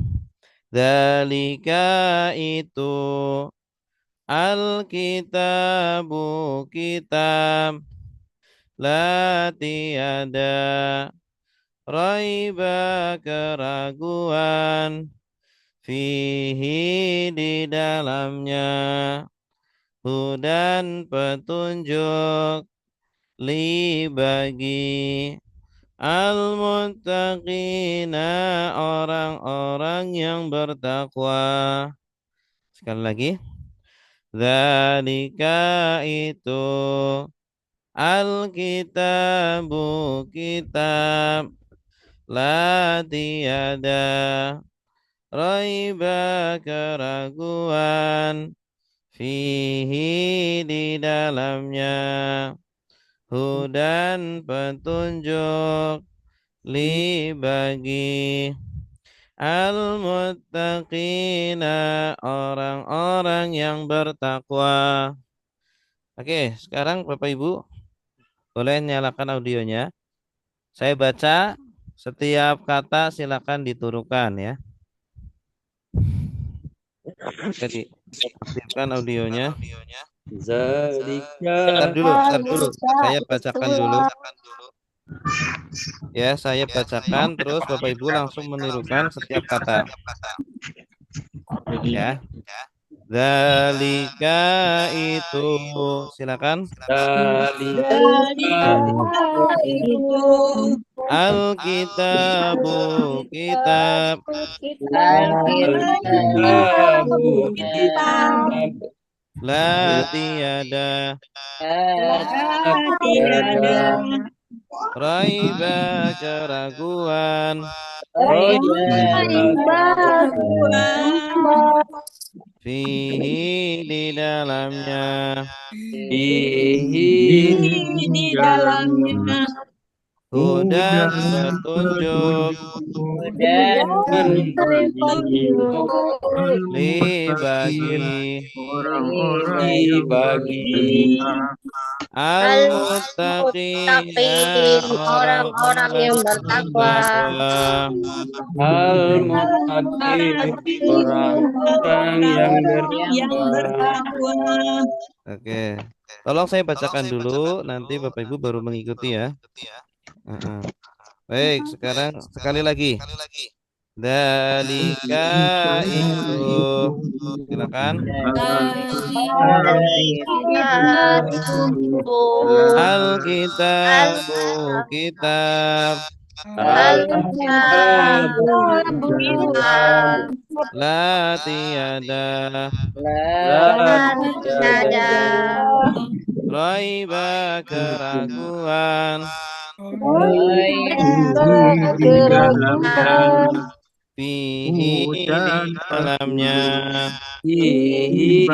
Dzalika itu, al-kitabu kitab, la tiada raiba keraguan, fihi di dalamnya, hudan petunjuk, li bagi, al-muttaqina orang-orang yang bertakwa. Sekali lagi. Dzalika itu, al-kitabu kitab, la tiada raiba keraguan, fihi di dalamnya, hudan petunjuk, li bagi, al-muttaqina orang-orang yang bertakwa. Oke, sekarang Bapak Ibu boleh nyalakan audionya. Saya baca setiap kata, silakan diturunkan ya. Jadi aktifkan audionya. Zalika. Bentar dulu. Saya bacakan dulu. Ya, saya bacakan terus Bapak Ibu langsung menirukan setiap kata. Ya. Dzalika itu, silakan. Zalika itu Al-kitabu kitab, Al-kitabu kitab, la tiada tiada raiba keraguan, fihi di dalamnya, fihi di dalamnya hudan petunjuk dan li bagi dibagi al-muttaqina orang-orang yang bertakwa. al-muttaqin orang-orang yang bertakwa. bertakwa. Oke, tolong saya bacakan dulu, nanti Bapak Ibu baru mengikuti ya. Baik, sekarang sekali lagi. Dalika itu, silakan. Alkitabu kitab la tiada raiba keraguan fihi di dalamnya di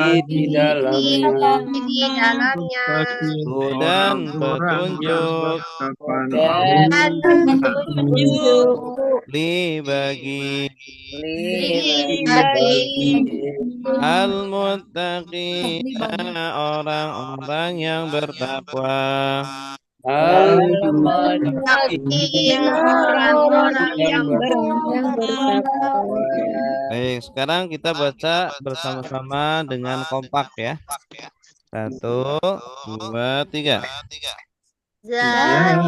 dalamnya hudan petunjuk li bagi al-muttaqina orang-orang yang bertakwa. orang-orang yang bertakwa. Baik, sekarang kita baca bersama-sama dengan kompak ya. 1, 2, 3. Dan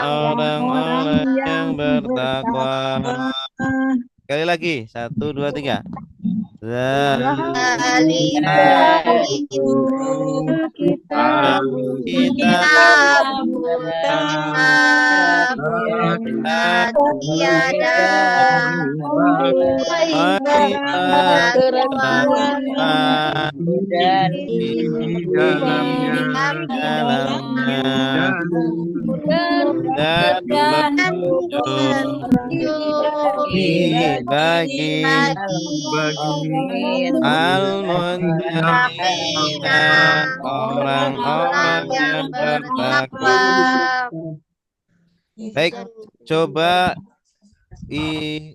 orang-orang yang bertakwa. Sekali lagi, 1, 2, 3. Bagi al-muttaqina orang-orang yang bertakwa. Baik, coba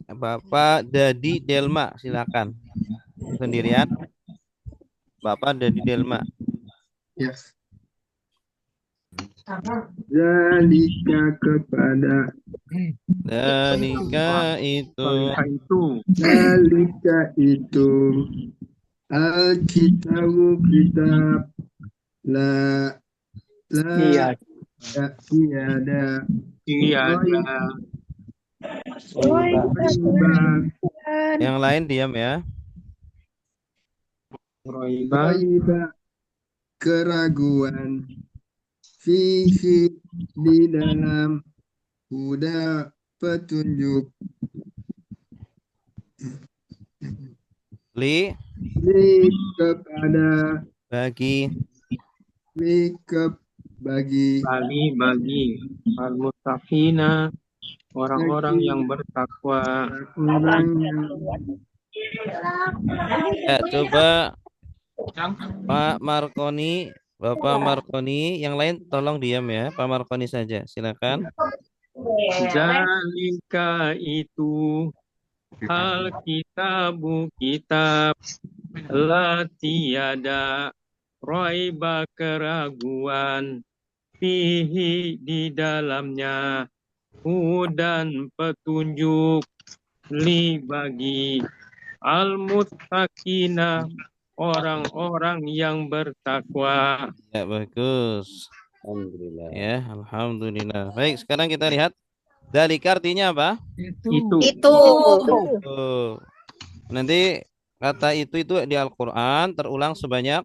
Bapak Dadi Delma, silakan. Sendirian. Bapak Dadi Delma. Yes. Zalika kepada Zalika itu Zalika itu Alkitabu kitab la tiada yang lain diam ya. Raiba keraguan fihi di dalam huda petunjuk Li kepada bagi bagi al-muttaqina orang-orang yang bertakwa. orang yang ya, coba Pak Markoni, Bapak Markoni, yang lain tolong diam ya. Pak Markoni saja, silakan. Zalika itu al-kitabu kitab la tiada raiba keraguan fihi di dalamnya hudan petunjuk li bagi al-muttaqina orang-orang yang bertakwa. Ya, bagus. Alhamdulillah. Ya, alhamdulillah. Baik, sekarang kita lihat dalika artinya apa? Itu. Nanti kata itu di Al-Qur'an terulang sebanyak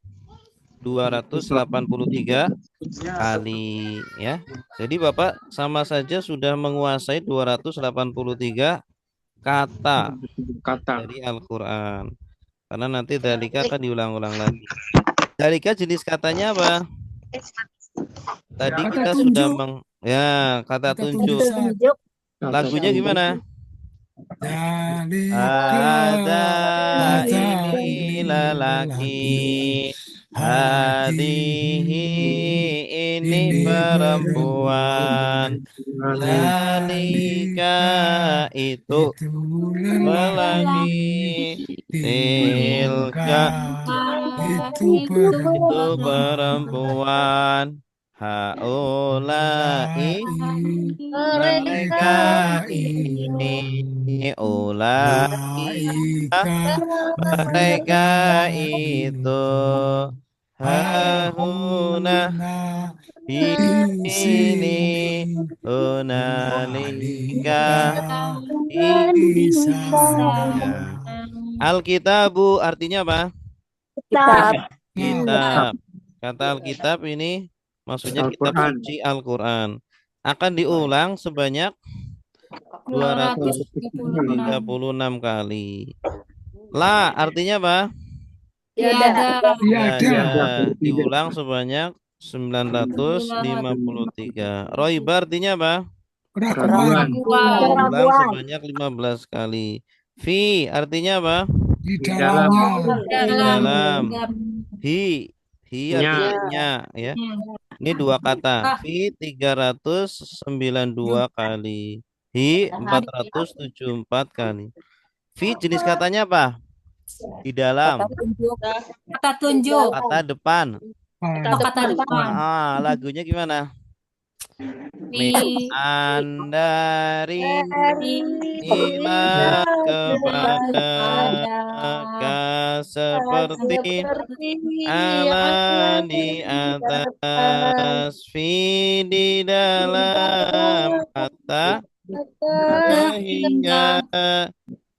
283 kali ya. Jadi Bapak sama saja sudah menguasai 283 kata dari Al-Qur'an. Karena nanti dalika akan diulang-ulang lagi. Dalika jenis katanya apa? Tadi Kata kita sudah tunjuk. kata tunjuk. Tunjuk. Lagunya gimana? Dalika Ada ada ini ini lelaki, lelaki, hadihi ini ini perempuan, perempuan, dalika itu itu lelaki, lelaki, tilka itu itu perempuan, perempuan, haulai mereka ini, ulai mereka itu, hahuna di di sini, sini, hunalika di sana. ya. Alkitabu artinya apa? Kitab. Kitab. Kata Alkitab ini maksudnya kitab suci Al-Quran. Akan diulang sebanyak 236 kali. La artinya apa? Tiada. Tiada. Diulang sebanyak 953. Roiba artinya apa? Keraguan Diulang sebanyak 15 kali. Fi artinya apa? di dalamnya, Di dalam. Hi artinya ya. Ini dua kata. Fi 392 kali. Hi 474 kali. Fi jenis katanya apa? Di dalam. Kata tunjuk. Kata depan. Kata depan. Lagunya gimana? Di Andari ila kepada maka seperti ala di atas fi di dalam kata sehingga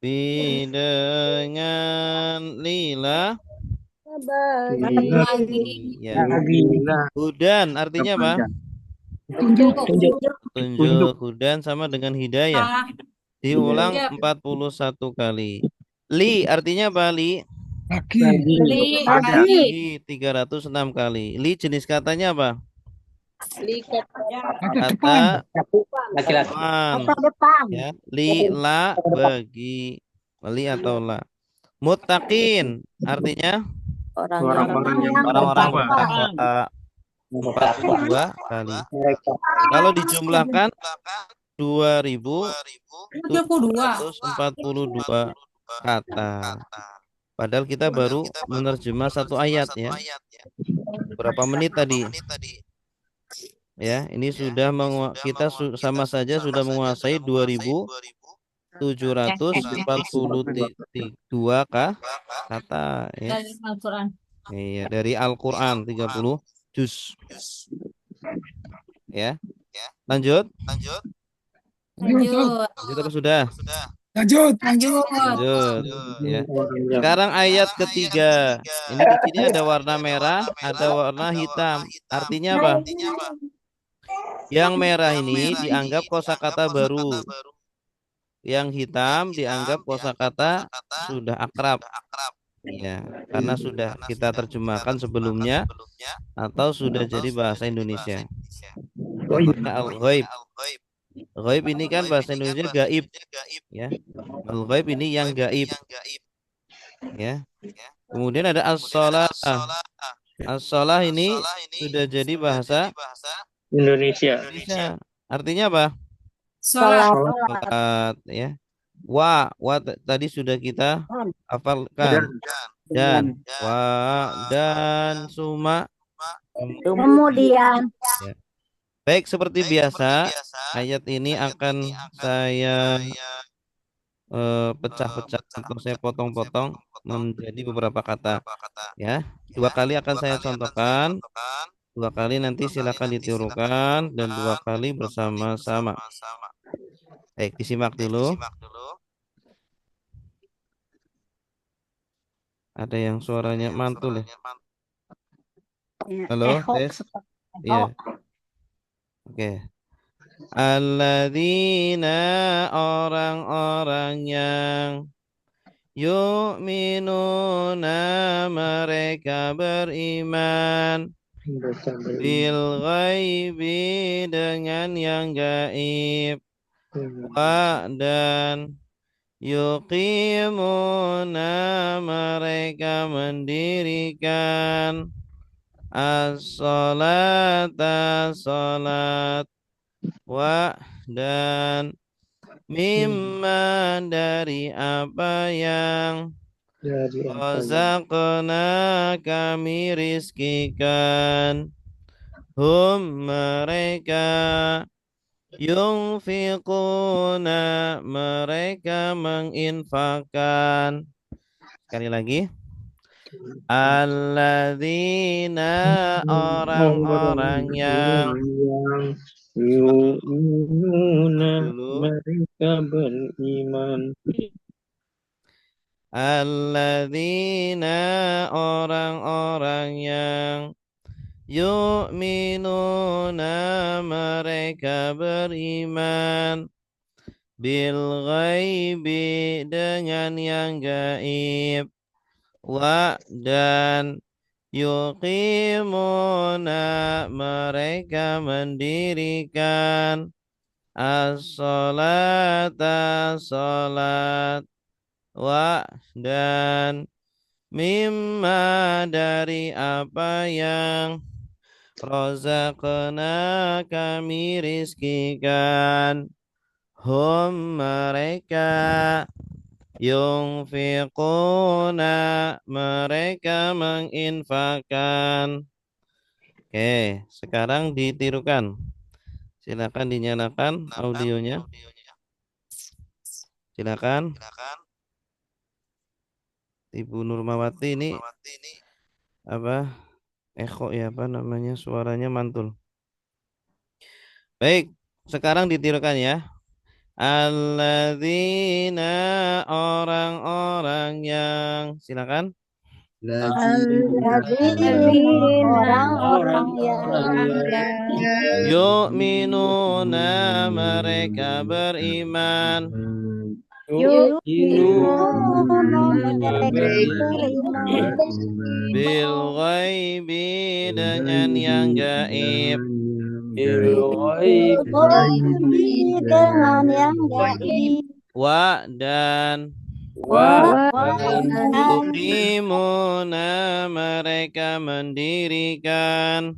fi dengan lila ya. Hudan artinya apa? Tunjuk. Tunjuk. Hudan sama dengan hidayah. Diulang 41 kali. Li artinya apa li? lagi, Lagi 306 kali. Li jenis katanya apa? kata depan, Depan. Kata depan. Ya. Li la bagi. Li atau la. Muttaqin artinya orang yang orang-orang bertakwa. 42 kali. Kalau dijumlahkan 2.742 kata. Padahal kita baru menerjemah satu ayat ya. Berapa menit tadi? Ya, ini sudah kita sama saja sudah menguasai 2.742 kata ya. Iya, dari Al-Qur'an 30 juz. Ya. Lanjut apa sudah? lanjut, Lanjut ya. Sekarang ayat ketiga. Ini di sini ada warna merah, ada warna hitam. Artinya apa? Yang merah ini dianggap kosakata baru. Yang hitam dianggap kosakata sudah akrab. Ya, karena sudah kita terjemahkan sebelumnya atau sudah jadi bahasa Indonesia. Contohnya al-ghaib. Ghaib ini kan bahasa Indonesia gaib. Ya. Al-ghaib ini yang gaib. Ya. Kemudian ada as-shalah. As-shalah ini sudah jadi bahasa Indonesia. Artinya apa? Salat ya. Wa tadi sudah kita hafalkan. Dan dan suma Kemudian ya. Baik, seperti biasa ayat ini akan saya pecah-pecah atau saya potong-potong menjadi beberapa kata ya. 2 kali akan saya contohkan, 2 kali nanti silakan ditirukan dan 2 kali bersama-sama. Baik, disimak dulu. Ada yang suaranya mantul ya. Ya, Halo, eho tes. seperti Iya. eho. Oke. Alladzina orang-orang yang yu'minuna mereka beriman bil ghaibi dengan yang gaib wa dan yuqimuna mereka mendirikan as-salata salat wa dan mimma dari apa yang razaqna kami rizkikan hum mereka yunfiquna mereka menginfakkan. Sekali lagi. Alladzina orang-orang yang yu'minuna dulu mereka beriman alladzina orang-orang yang yu'minuna mereka beriman bil ghaibi dengan yang gaib wa dan yuqimuna mereka mendirikan as-salata salat wa dan mimma dari apa yang razaqna kami rizkikan hum mereka yunfiquna mereka menginfakkan. Oke, sekarang ditirukan. Silakan dinyalakan audionya. Silakan. Ibu Nurmawati ini apa? Echo ya apa namanya? Suaranya mantul. Baik, sekarang ditirukan ya. Alladzina orang-orang yang silakan. Orang-orang yang Yu'minuna mereka beriman bil ghaibi dengan yang gaib wa dan yuqimuna mereka mendirikan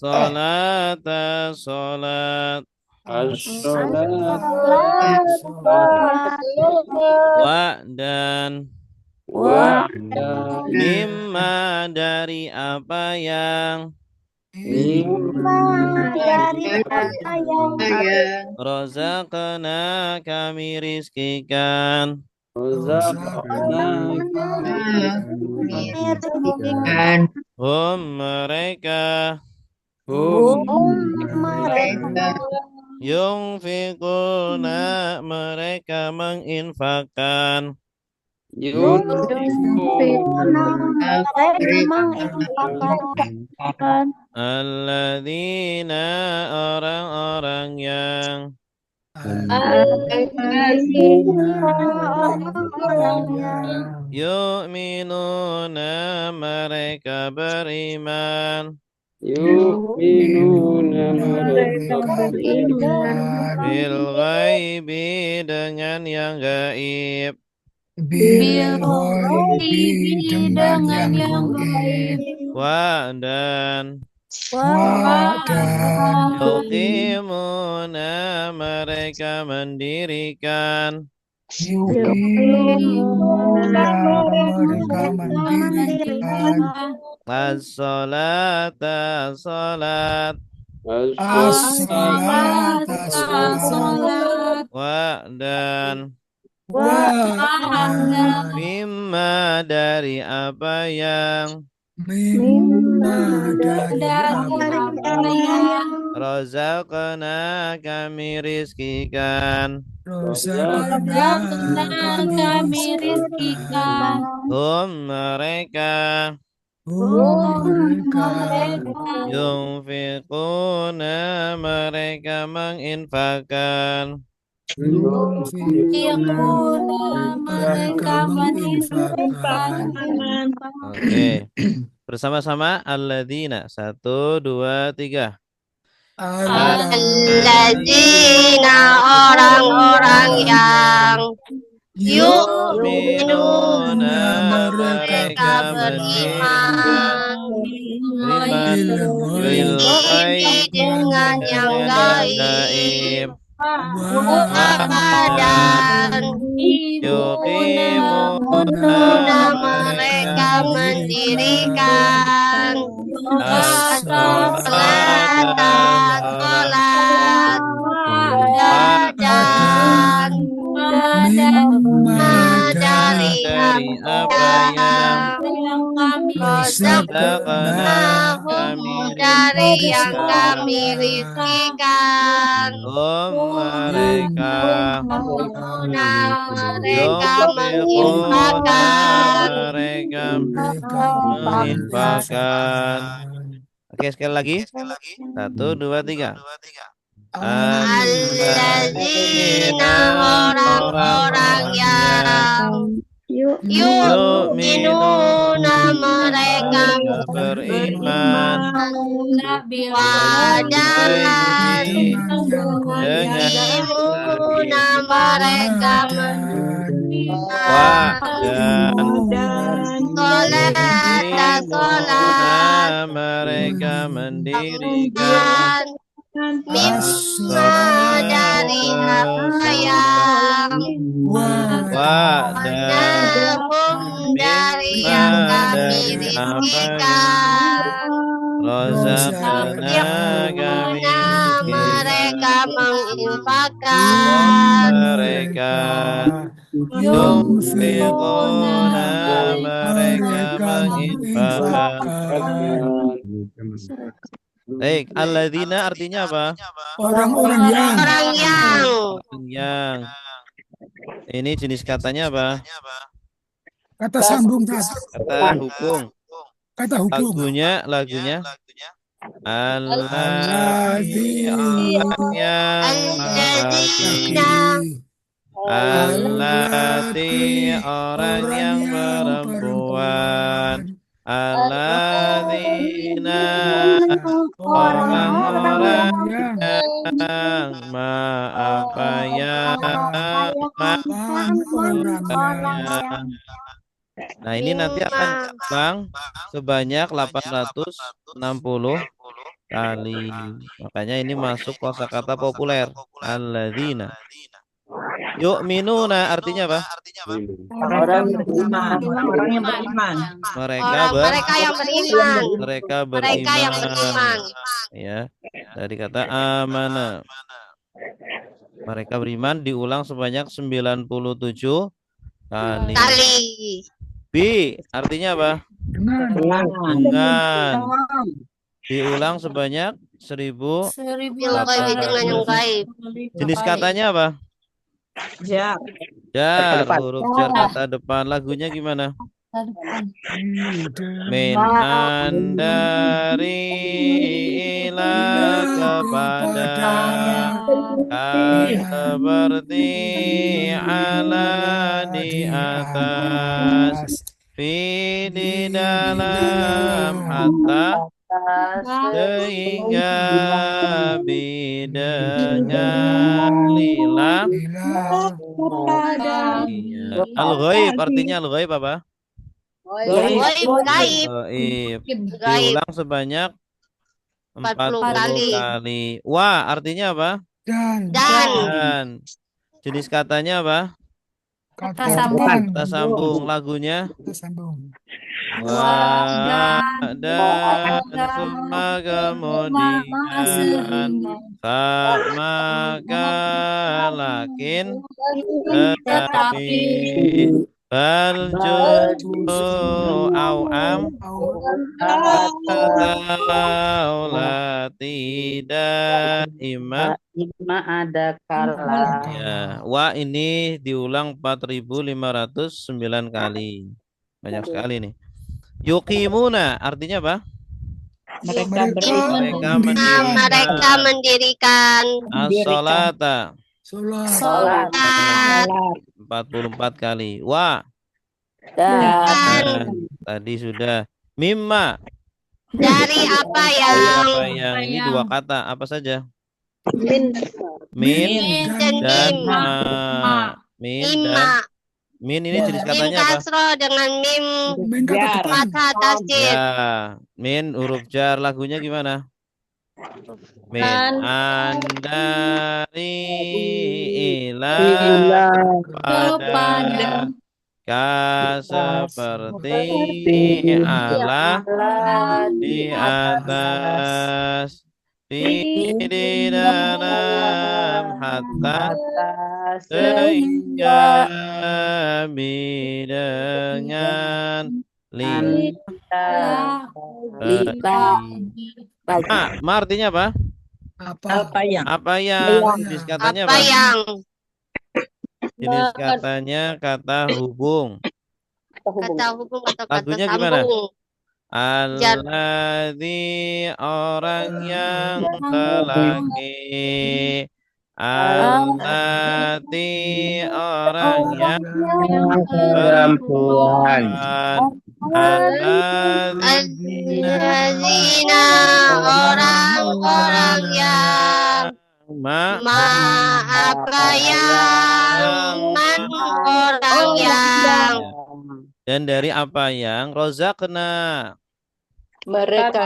as-salata salat wa dan mimma dari apa yang razaqna kami rizkikan hum mereka yunfiquna mereka menginfakkan alladzina orang-orang yang yu'minuna mereka beriman bil ghaibi dengan yang gaib dengan yang gaib wa dan yuqimuna mereka mendirikan as-salata salat wa dan mimma dari apa yang razaqna kami rizkikan Rosakannya benar kami kami rizkikan. rizkikan. mereka Mereka yunfiquna mereka menginfakkan. yunfikuna mereka Mereka menginfakkan. Oke. Bersama-sama alladzina. 1, 2, 3. Alladzina orang-orang yang yu'minuna mereka beriman bil ghaibi dengan yang gaib dan yuqimuna mereka mendirikan as-salat dan dari apa yang razaqnahum dari yang kami rizkikan Mereka menginfakkan mereka menginfakkan. Oke, sekali lagi. 1, 2, 3. Alladzina orang-orang yang yu'minuna mereka beriman dengan yu'minuna mereka sholat mereka mendirikan mimma dari apa yang nahum dari yang kami rizkikan rozaqna kami mereka menginfakkan mereka yunfiquna mereka menginfakkan. Baik, alladzina artinya apa? Orang-orang yang. Ini jenis katanya apa? kata sambung, Kata hukum. kata hukum. Lagunya. Alladzina allati orang yang perempuan. Alladzina orang-orang yang apa yang Nah, ini nanti akan terbang sebanyak 860 kali. Makanya ini masuk kosakata populer. Alladzina. Yu'minuna artinya apa? Orang yang beriman. mereka yang beriman Mereka yang beriman. Ya, dari kata amana. Mereka beriman diulang sebanyak 97 kali. Bi artinya apa? Dengan. Diulang sebanyak 1000. dengan yang gaib. Jenis katanya apa? Jar. Huruf jar kata depan. Lagunya gimana? Min dari ila kepada seperti ala di atas fi di dalam hatta sehingga bidenya lila al-ghaib artinya al-ghaib apa? Gaib. Diulang sebanyak 40 kali. Wah, artinya apa? Dan. Jenis katanya apa? Kata sambung. Lagunya. Dan semua kemudian maka lakin tetapi Bal juzu au am atau la tidak ima. Ima ada kala. Ya, wa ini diulang 4.509 kali. Banyak sekali nih. Yuqimuna artinya apa? Mereka Mereka mendirikan As-salata sholat. 44 kali. Wa dan tadi sudah. Mimma dari apa yang ini dua kata apa saja? min dan dan mim. min dan Mimma. min ini jenis Mim katanya apa? kasro dengan mim Min kata tekan. fathah tasdid. Ya, min huruf jar lagunya gimana? Min andari ila pada ka seperti ala di atas di dalam hatta sehingga dengan ma artinya apa? Apa yang Apa yang jenis katanya Apa apa? yang Jenis katanya kata hubung. kata hubung atau kata Lagunya gimana? sambung? Alladzi orang yang lelaki. Allati orang yang perempuan. Alladzina orang-orang yang apa yang man orang yang dan dari apa yang rozakna Mereka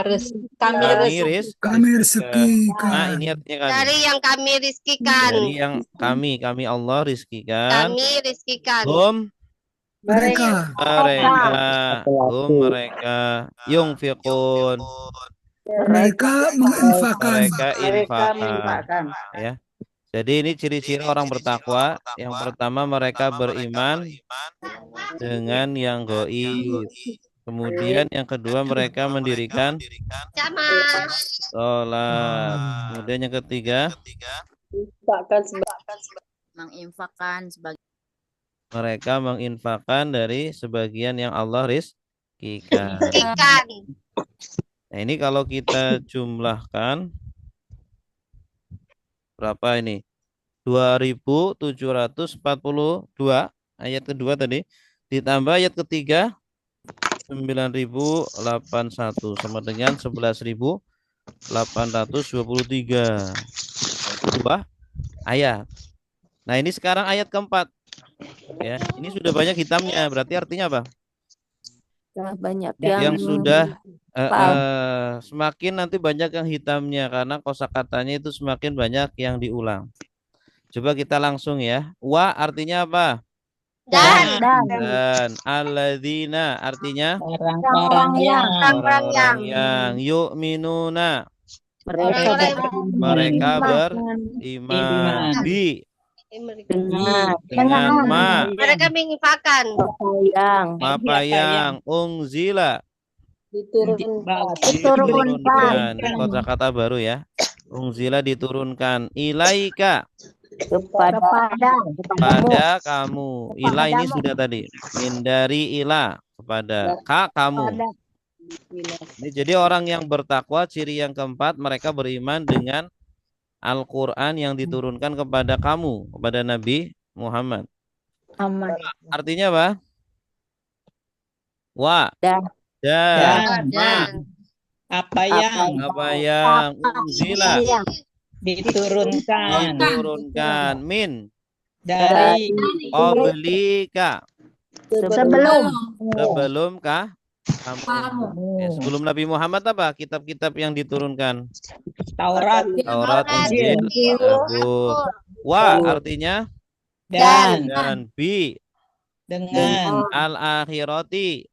kami rezekikan. Nah, ini artinya kami. dari yang kami rizkikan. Dari yang kami Allah rizkikan. Kami rizkikan. Mereka yungfiqun. Mereka menginfakkan. Mereka infakkan. Ya. Jadi ini ciri-ciri orang bertakwa. Yang pertama mereka beriman dengan yang gaib. Kemudian yang kedua mereka mendirikan sholat. Kemudian yang ketiga menginfakkan sebagai mereka menginfakkan dari sebagian yang Allah rizkikan. Nah ini kalau kita jumlahkan berapa ini? 2.742 ayat kedua tadi ditambah ayat ketiga 9.081 sama dengan 11.823 ubah ayat. Nah ini sekarang ayat keempat ya, ini sudah banyak hitamnya, berarti artinya apa? banyak yang sudah semakin nanti banyak yang hitamnya karena kosakatanya itu semakin banyak yang diulang. Coba kita langsung ya. Wa artinya apa? Dan alladzina artinya orang-orang yang yu'minuna mereka beriman dengan ma mereka menginfakkan apa yang unzila diturunkan. Ini kosakata baru ya. Unzila diturunkan ilaika pada kamu. Ila ini sudah tadi. Indari ila kepada kamu. Ini jadi orang yang bertakwa ciri yang keempat mereka beriman dengan Al-Quran yang diturunkan kepada kamu, kepada Nabi Muhammad. Artinya apa? Dan apa yang unzila diturunkan min dari qablika sebelum kah kamu. Ya, sebelum Nabi Muhammad apa kitab-kitab yang diturunkan? Taurat, Injil, Zabur. Wa artinya dan bi dengan al-akhirati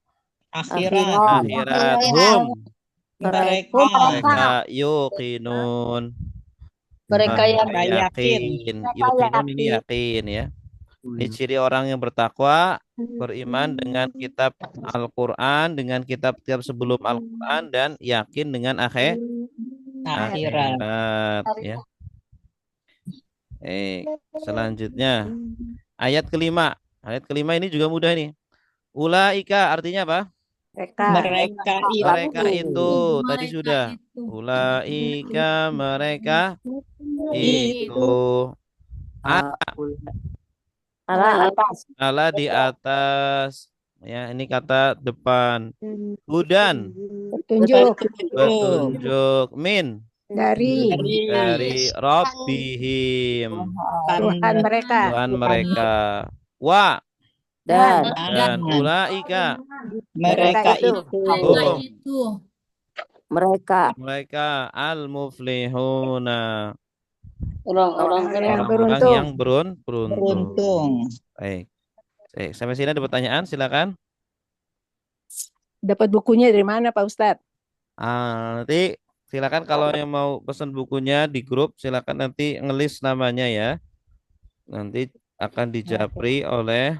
akhirat hum mereka yuqinun mereka yang yakin. Yuqinun ini yakin ya. Ini ciri orang yang bertakwa beriman dengan kitab Al-Quran, dengan kitab-kitab sebelum Al-Quran, dan yakin dengan akhirat. Ya. Selanjutnya ayat kelima. Ayat kelima ini juga mudah nih. Ulaika artinya apa? Mereka itu tadi sudah. Ulaika mereka itu. Ala di atas. Ya, ini kata depan. Hudan. Petunjuk. Min. Dari Rabbihim. Tuhan mereka. Wa. Dan Ulaika. Mereka itu. Mereka al-muflihuna. Orang-orang yang beruntung. Baik. Sampai sini ada pertanyaan, silakan. Dapat bukunya dari mana Pak Ustadz? Nanti silakan kalau yang mau pesan bukunya di grup, silakan nanti ngelis namanya ya. Nanti akan dijapri oleh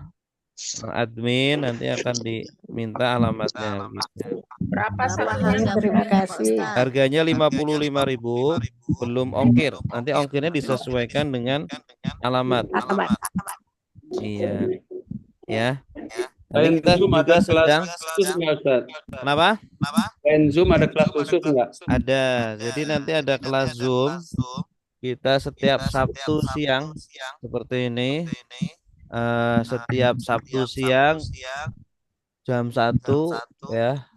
admin, nanti akan diminta alamatnya. Gitu. Berapa satunya? Terima kasih. Harganya 55.000 belum ongkir. Nanti ongkirnya disesuaikan dengan alamat. Iya. Ya. Nanti kita juga sedang. Kenapa? Zoom ada kelas khusus enggak? Ada. Jadi nanti ada kelas Zoom. Kita setiap Sabtu siang seperti ini. Setiap Sabtu siang jam 1 ya.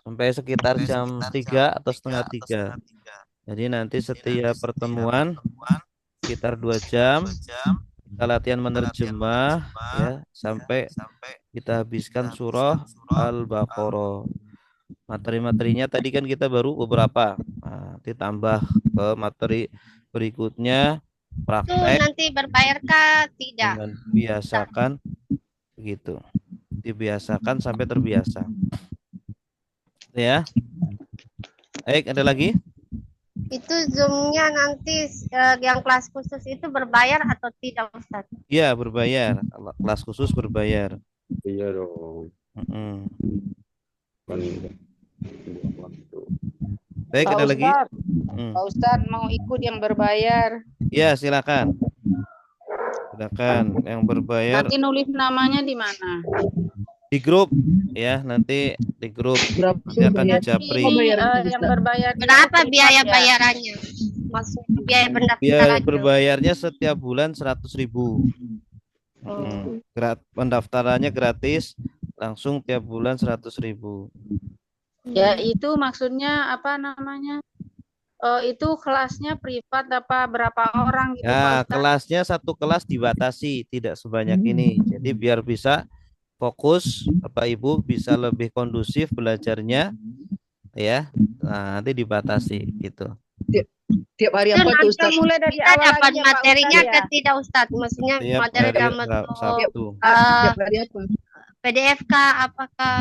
Sampai sekitar jam 3 atau setengah 3. Jadi nanti setiap pertemuan sekitar 2 jam kita latihan menerjemah ya sampai kita habiskan surah Al-Baqarah. Materi-materinya tadi kan kita baru beberapa. Ditambah ke materi berikutnya praktek. Nanti berbayar kah? Tidak. Dengan biasakan begitu. Dibiasakan sampai terbiasa. Ya. Baik, ada lagi? Itu Zoom-nya nanti yang kelas khusus itu berbayar atau tidak, Ustaz? Iya, berbayar. Kelas khusus berbayar. Iya dong. Baik, ada lagi? Pak Ustadz mau ikut yang berbayar. Ya, silakan. Silakan yang berbayar. Nanti nulis namanya di mana? Di grup ya, nanti di grup akan dijapri. Yang berbayar berapa biaya bayarannya? Maksudnya biaya pendaftaran. Biaya berbayarnya setiap bulan 100.000. Pendaftarannya gratis, langsung tiap bulan 100.000. Ya itu maksudnya apa namanya? Itu kelasnya privat apa berapa orang gitu? Ya, kelasnya satu kelas dibatasi, tidak sebanyak ini. Jadi biar bisa fokus, Bapak Ibu bisa lebih kondusif belajarnya, ya. Nah, nanti dibatasi gitu. Tiap hari apa tuh Ustaz? Mulai dari Kita awal dapat lagi ya, Pak materinya Ustadz, ke ya? tidak, Ustaz? Maksudnya Tiap materi hari dalam Sabtu. Tiap hari apa? PDF kah? Apakah?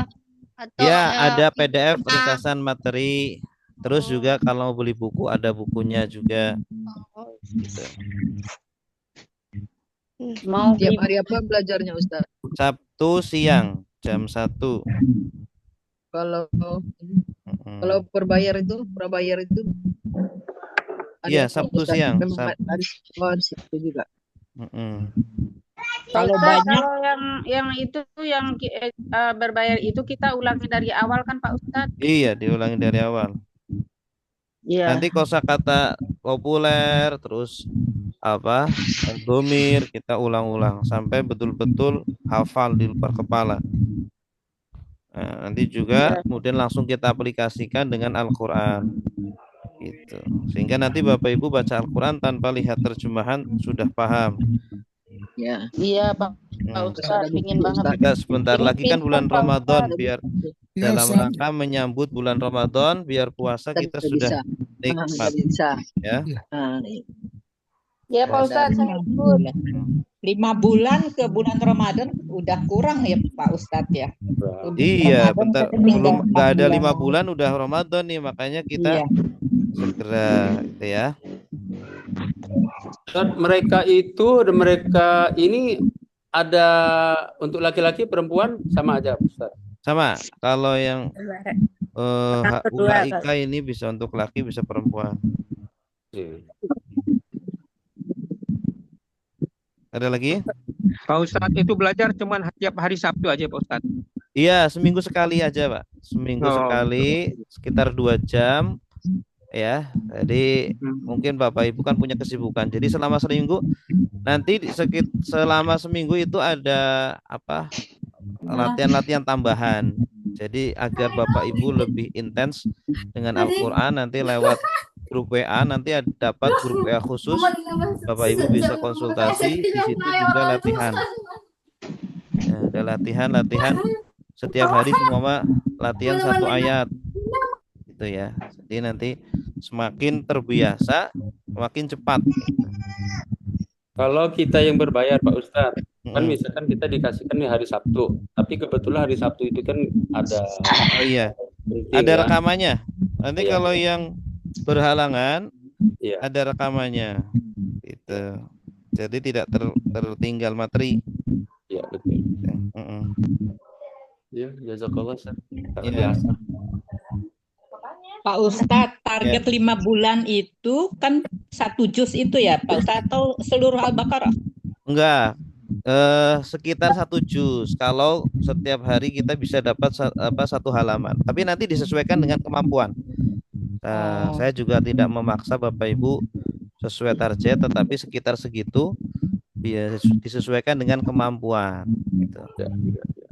Atau, Ya, ada PDF ringkasan materi. Terus juga kalau beli buku ada bukunya juga. Gitu. Mau Tiap hari apa belajarnya Ustaz? Sabtu siang jam 1. Kalau prabayar itu Iya, Sabtu siang. Hari Sabtu juga. Kalau banyak yang itu yang berbayar itu kita ulangi dari awal kan Pak Ustadz? Iya, diulangi dari awal. Iya. Nanti kosakata populer terus apa? Domir kita ulang-ulang sampai betul-betul hafal di luar kepala. Nah, nanti juga kemudian langsung kita aplikasikan dengan Al-Qur'an. Gitu. Sehingga nanti Bapak Ibu baca Al-Qur'an tanpa lihat terjemahan sudah paham. Ya. Iya Pak Ustadz, ingin banget. Kita sebentar lagi kan bulan Ramadan, biar dalam rangka menyambut bulan Ramadan, biar puasa kita sudah nikmat. Ya. Ya Pak Ustadz, saya ikut. 5 bulan ke bulan Ramadan udah kurang ya Pak Ustadz ya. Iya, bentar belum nggak ada 5 bulan udah Ramadan nih, makanya kita segera gitu ya. Dan mereka ini ada untuk laki-laki perempuan sama aja Ustaz. Sama. Kalau yang kedua, ulaika ini bisa untuk laki, bisa perempuan. Ada lagi? Pak Ustadz itu belajar cuman tiap hari Sabtu aja Pak Ustadz. Iya, seminggu sekali aja, Pak. Seminggu sekali, sekitar 2 jam. Ya, jadi mungkin Bapak Ibu kan punya kesibukan. Jadi selama seminggu, nanti selama seminggu itu ada apa? Latihan-latihan tambahan. Jadi agar Bapak Ibu lebih intens dengan Al-Quran, nanti lewat grup WA, nanti dapat grup WA khusus. Bapak Ibu bisa konsultasi, di situ juga latihan. Ya, ada latihan setiap hari semua latihan 1 ayat. Gitu ya. Jadi nanti semakin terbiasa, semakin cepat. Kalau kita yang berbayar Pak Ustadz, kan misalkan kita dikasihkan nih hari Sabtu, tapi kebetulan hari Sabtu itu kan ada ada rekamannya. Nanti kalau yang berhalangan ada rekamannya. Gitu. Jadi tidak tertinggal materi. Iya, betul. Ya, jazakallah Ustaz. Biasa. Pak Ustadz, target 5 bulan itu kan 1 juz itu ya Pak Ustadz, atau seluruh Al-Baqarah? Enggak, sekitar 1 juz. Kalau setiap hari kita bisa dapat 1 halaman. Tapi nanti disesuaikan dengan kemampuan. Saya juga tidak memaksa Bapak Ibu sesuai target, tetapi sekitar segitu disesuaikan dengan kemampuan. Gitu.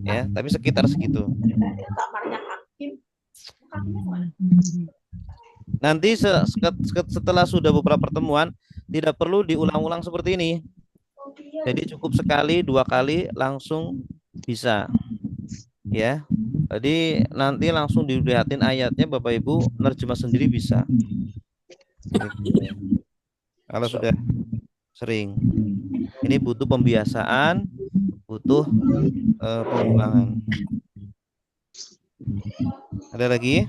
Ya, tapi sekitar segitu. Nanti setelah sudah beberapa pertemuan tidak perlu diulang-ulang seperti ini. Jadi cukup sekali, 2 kali langsung bisa. Ya. Jadi nanti langsung dilihatin ayatnya, Bapak Ibu nerjemah sendiri bisa. Kalau sudah sering. Ini butuh pembiasaan, butuh pengulangan. Ada lagi?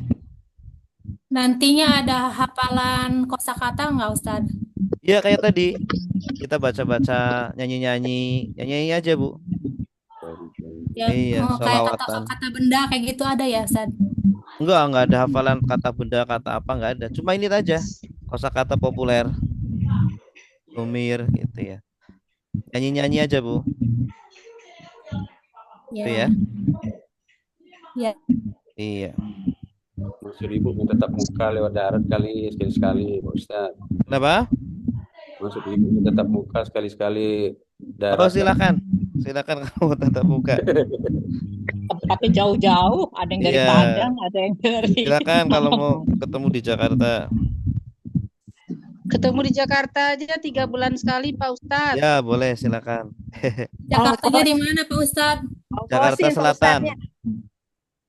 Nantinya ada hafalan kosakata nggak, Ustadz? Iya, kayak tadi. Kita baca-baca, nyanyi-nyanyi aja, Bu. Ya, Iya, kayak sholawatan. kata benda kayak gitu ada ya, Ustadz? Enggak ada hafalan kata benda, kata apa, enggak ada. Cuma ini aja, kosakata populer. Umir gitu ya. Nyanyi-nyanyi aja, Bu. Itu ya. Ya. Iya. Maksud Ibu tetap muka lewat darat kali sekali-sekali Pak Ustadz. Kenapa? Maksud Ibu tetap muka sekali-sekali darat. Oh, silakan kamu tetap muka. Tapi jauh-jauh, ada yang dari Iya. Padang, ada yang dari Silakan kalau mau ketemu di Jakarta. Ketemu di Jakarta aja 3 bulan sekali Pak Ustadz. Ya, boleh, silakan. Jakartanya di mana, Pak Ustadz? Jakarta Selatan.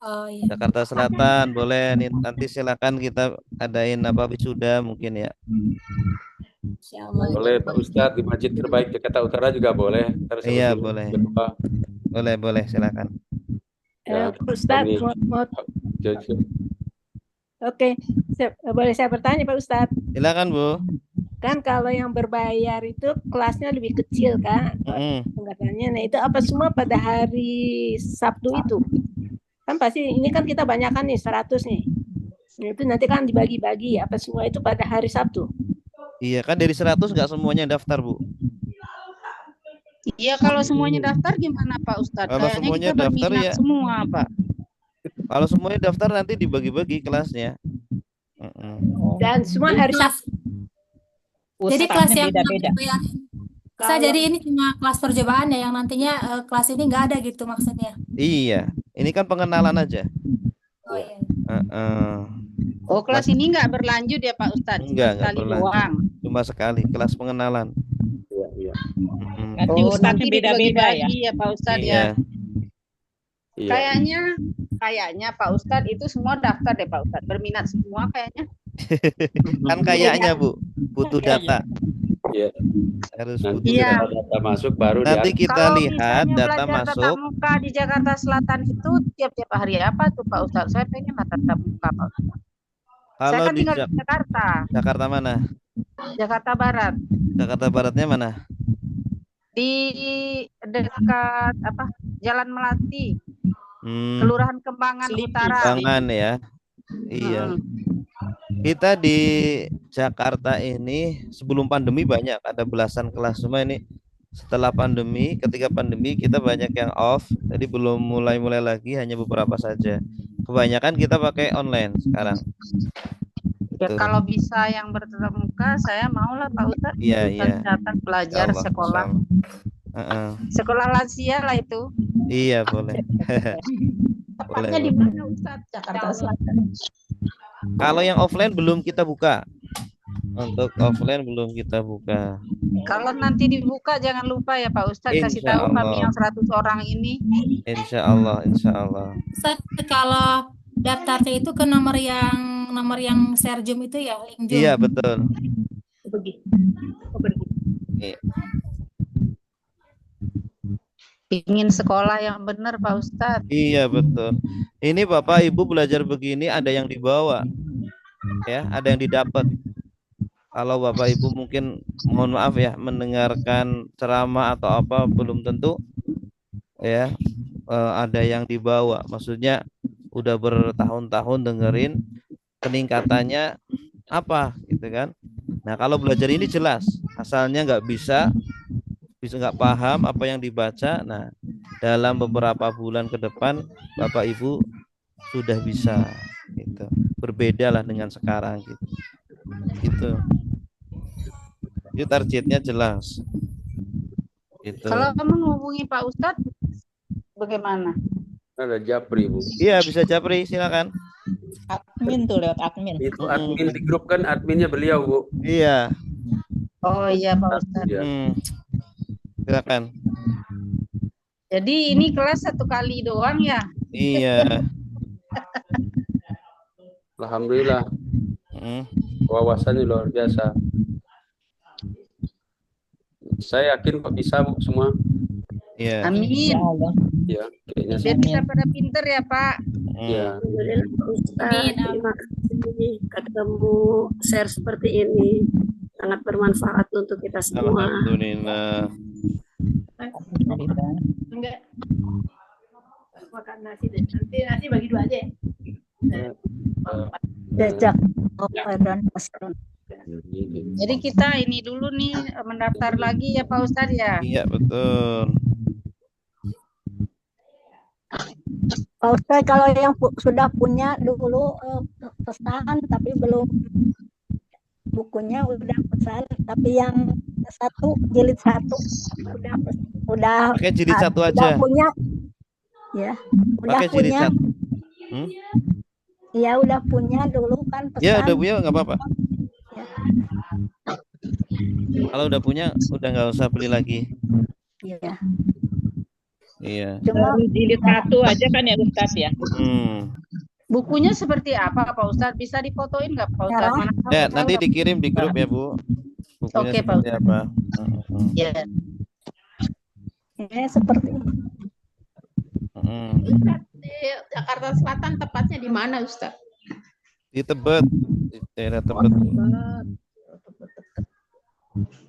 Oh iya. Jakarta Selatan, boleh nih, nanti silakan kita adain wisuda mungkin ya. Boleh Pak Ustadz, di masjid terbaik Jakarta Utara juga boleh. Iya, boleh. Boleh, silakan. Ustadz, Oke, boleh saya bertanya Pak Ustadz? Silakan, Bu. Kan kalau yang berbayar itu kelasnya lebih kecil kan? Anggarannya. Nah, itu apa semua pada hari Sabtu itu? Kan pasti ini kan kita banyakkan nih 100 nih. Nah, itu nanti kan dibagi-bagi, apa semua itu pada hari Sabtu? Iya, kan dari 100 nggak semuanya daftar, Bu. Iya, kalau semuanya daftar gimana Pak Ustadz? Kalau Kayaknya semuanya kita daftar berminat ya. semua Pak. Kalau semuanya daftar nanti dibagi-bagi kelasnya. Dan semua hari Sabtu. Jadi kelas yang beda-beda. Saya jadi ini cuma kelas percobaan ya, yang nantinya kelas ini nggak ada gitu maksudnya. Iya, ini kan pengenalan aja. Oh iya. Oh, kelas ini nggak berlanjut ya Pak Ustadz? Enggak Sekali berlanjut. doang. Cuma sekali, kelas pengenalan. Iya. Nanti Oh, Ustadznya nanti beda-beda ya. dibagi-bagi ya Pak Ustadz Iya. ya. Kayaknya Pak Ustadz itu semua daftar deh Pak Ustadz. Berminat semua kayaknya. Kan kayaknya, Bu, butuh data. Iya. Harus Nanti butuh Iya. data. data masuk baru Nanti kita Kalau lihat misalnya data belajar tatap masuk. muka di Jakarta Selatan itu tiap-tiap hari apa tuh Pak Ustadz? Saya pengen tatap muka Pak Ustadz. Saya Kalau kan di tinggal di Jakarta, Jakarta mana? Jakarta Barat. Jakarta Baratnya mana? Di dekat apa? Jalan Melati, Hmm, Kelurahan Kembangan Utara. Kembangan ya. Iya. Kita di Jakarta ini sebelum pandemi banyak, ada belasan kelas, cuma ini setelah pandemi, ketika pandemi kita banyak yang off, jadi belum mulai lagi, hanya beberapa saja. Kebanyakan kita pakai online sekarang. Ya Gitu. kalau bisa yang bertatap muka, saya maulah Pak Ustadz. Iya, Jurusan iya. Kesehatan belajar Insyaallah, sekolah. Heeh. Sekolah lansia lah itu. Iya, boleh. Tepatnya di Boleh. mana Ustadz? Jakarta Selatan. Kalau yang offline belum kita buka. Untuk offline belum kita buka. Kalau nanti dibuka jangan lupa ya Pak Ustadz kasih Insya tahu kami Allah. yang 100 orang ini. Insya Allah, insya Allah. Ustaz, kalau daftarnya itu ke nomor yang share Zoom itu ya, link Zoom. Iya, betul. Iya. Ingin sekolah yang benar Pak Ustadz. Iya, betul. Ini Bapak Ibu belajar begini ada yang dibawa. Ya, ada yang didapat. Kalau Bapak Ibu mungkin mohon maaf ya mendengarkan ceramah atau apa belum tentu ya ada yang dibawa. Maksudnya udah bertahun-tahun dengerin peningkatannya apa gitu kan. Nah, kalau belajar ini jelas, asalnya nggak bisa nggak paham apa yang dibaca. Nah, dalam beberapa bulan ke depan Bapak Ibu sudah bisa gitu. Berbeda lah dengan sekarang gitu. Gitu. Itu targetnya jelas. Gitu. Kalau menghubungi Pak Ustadz bagaimana? Ada Japri, Bu. Iya, bisa Japri, silakan. Admin tuh, lewat admin. Itu admin di grup kan, adminnya beliau, Bu. Iya. Oh iya Pak Ustadz. Iya. Silakan. Jadi ini kelas 1 kali doang ya? Iya. Alhamdulillah. Wawasannya luar biasa. Saya yakin kok bisa, Bu, semua. Iya. Amin. Ya, kayaknya Biar bisa pada pinter ya Pak. Iya. Alhamdulillah Pak Ustadz, terima kasih ketemu share seperti ini. Sangat bermanfaat untuk kita semua. Alhamdulillah. Enggak. Makan nasi deh. Nanti nasi bagi 2 aja ya. Jajak dan pasaran. Jadi kita ini dulu nih mendaftar lagi ya Pak Ustadz ya. Iya, betul. Pak Ustadz, kalau yang sudah punya dulu pesan tapi belum bukunya udah pesan, tapi yang 1 jilid 1 udah Pakai jilid 1 aja. udah punya ya, udah Pakai jilid punya 1. ya, udah punya dulu kan pesan. Ya, udah punya nggak apa-apa. Ya. Kalau udah punya, udah nggak usah beli lagi. Iya. Iya. Cuma jilid 1 aja kan ya Ustaz ya. Bukunya seperti apa Pak Ustadz? Bisa difotoin nggak Pak Ustadz? Mana tahu Ya, saya nanti udah- dikirim di grup ya, Bu. Bukunya Oke, Pak seperti apa? Ya. ya seperti Di Jakarta Selatan tepatnya di mana Ustaz? Di Tebet, di daerah Tebet.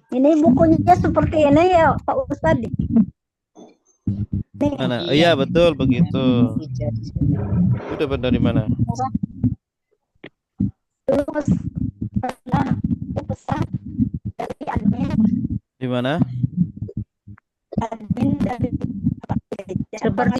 ini bukunya seperti ini ya Pak Ustadz. Nih. Mana? Oh, iya, betul begitu. Udah benar di mana? Terus pernah pesan dari admin Di mana?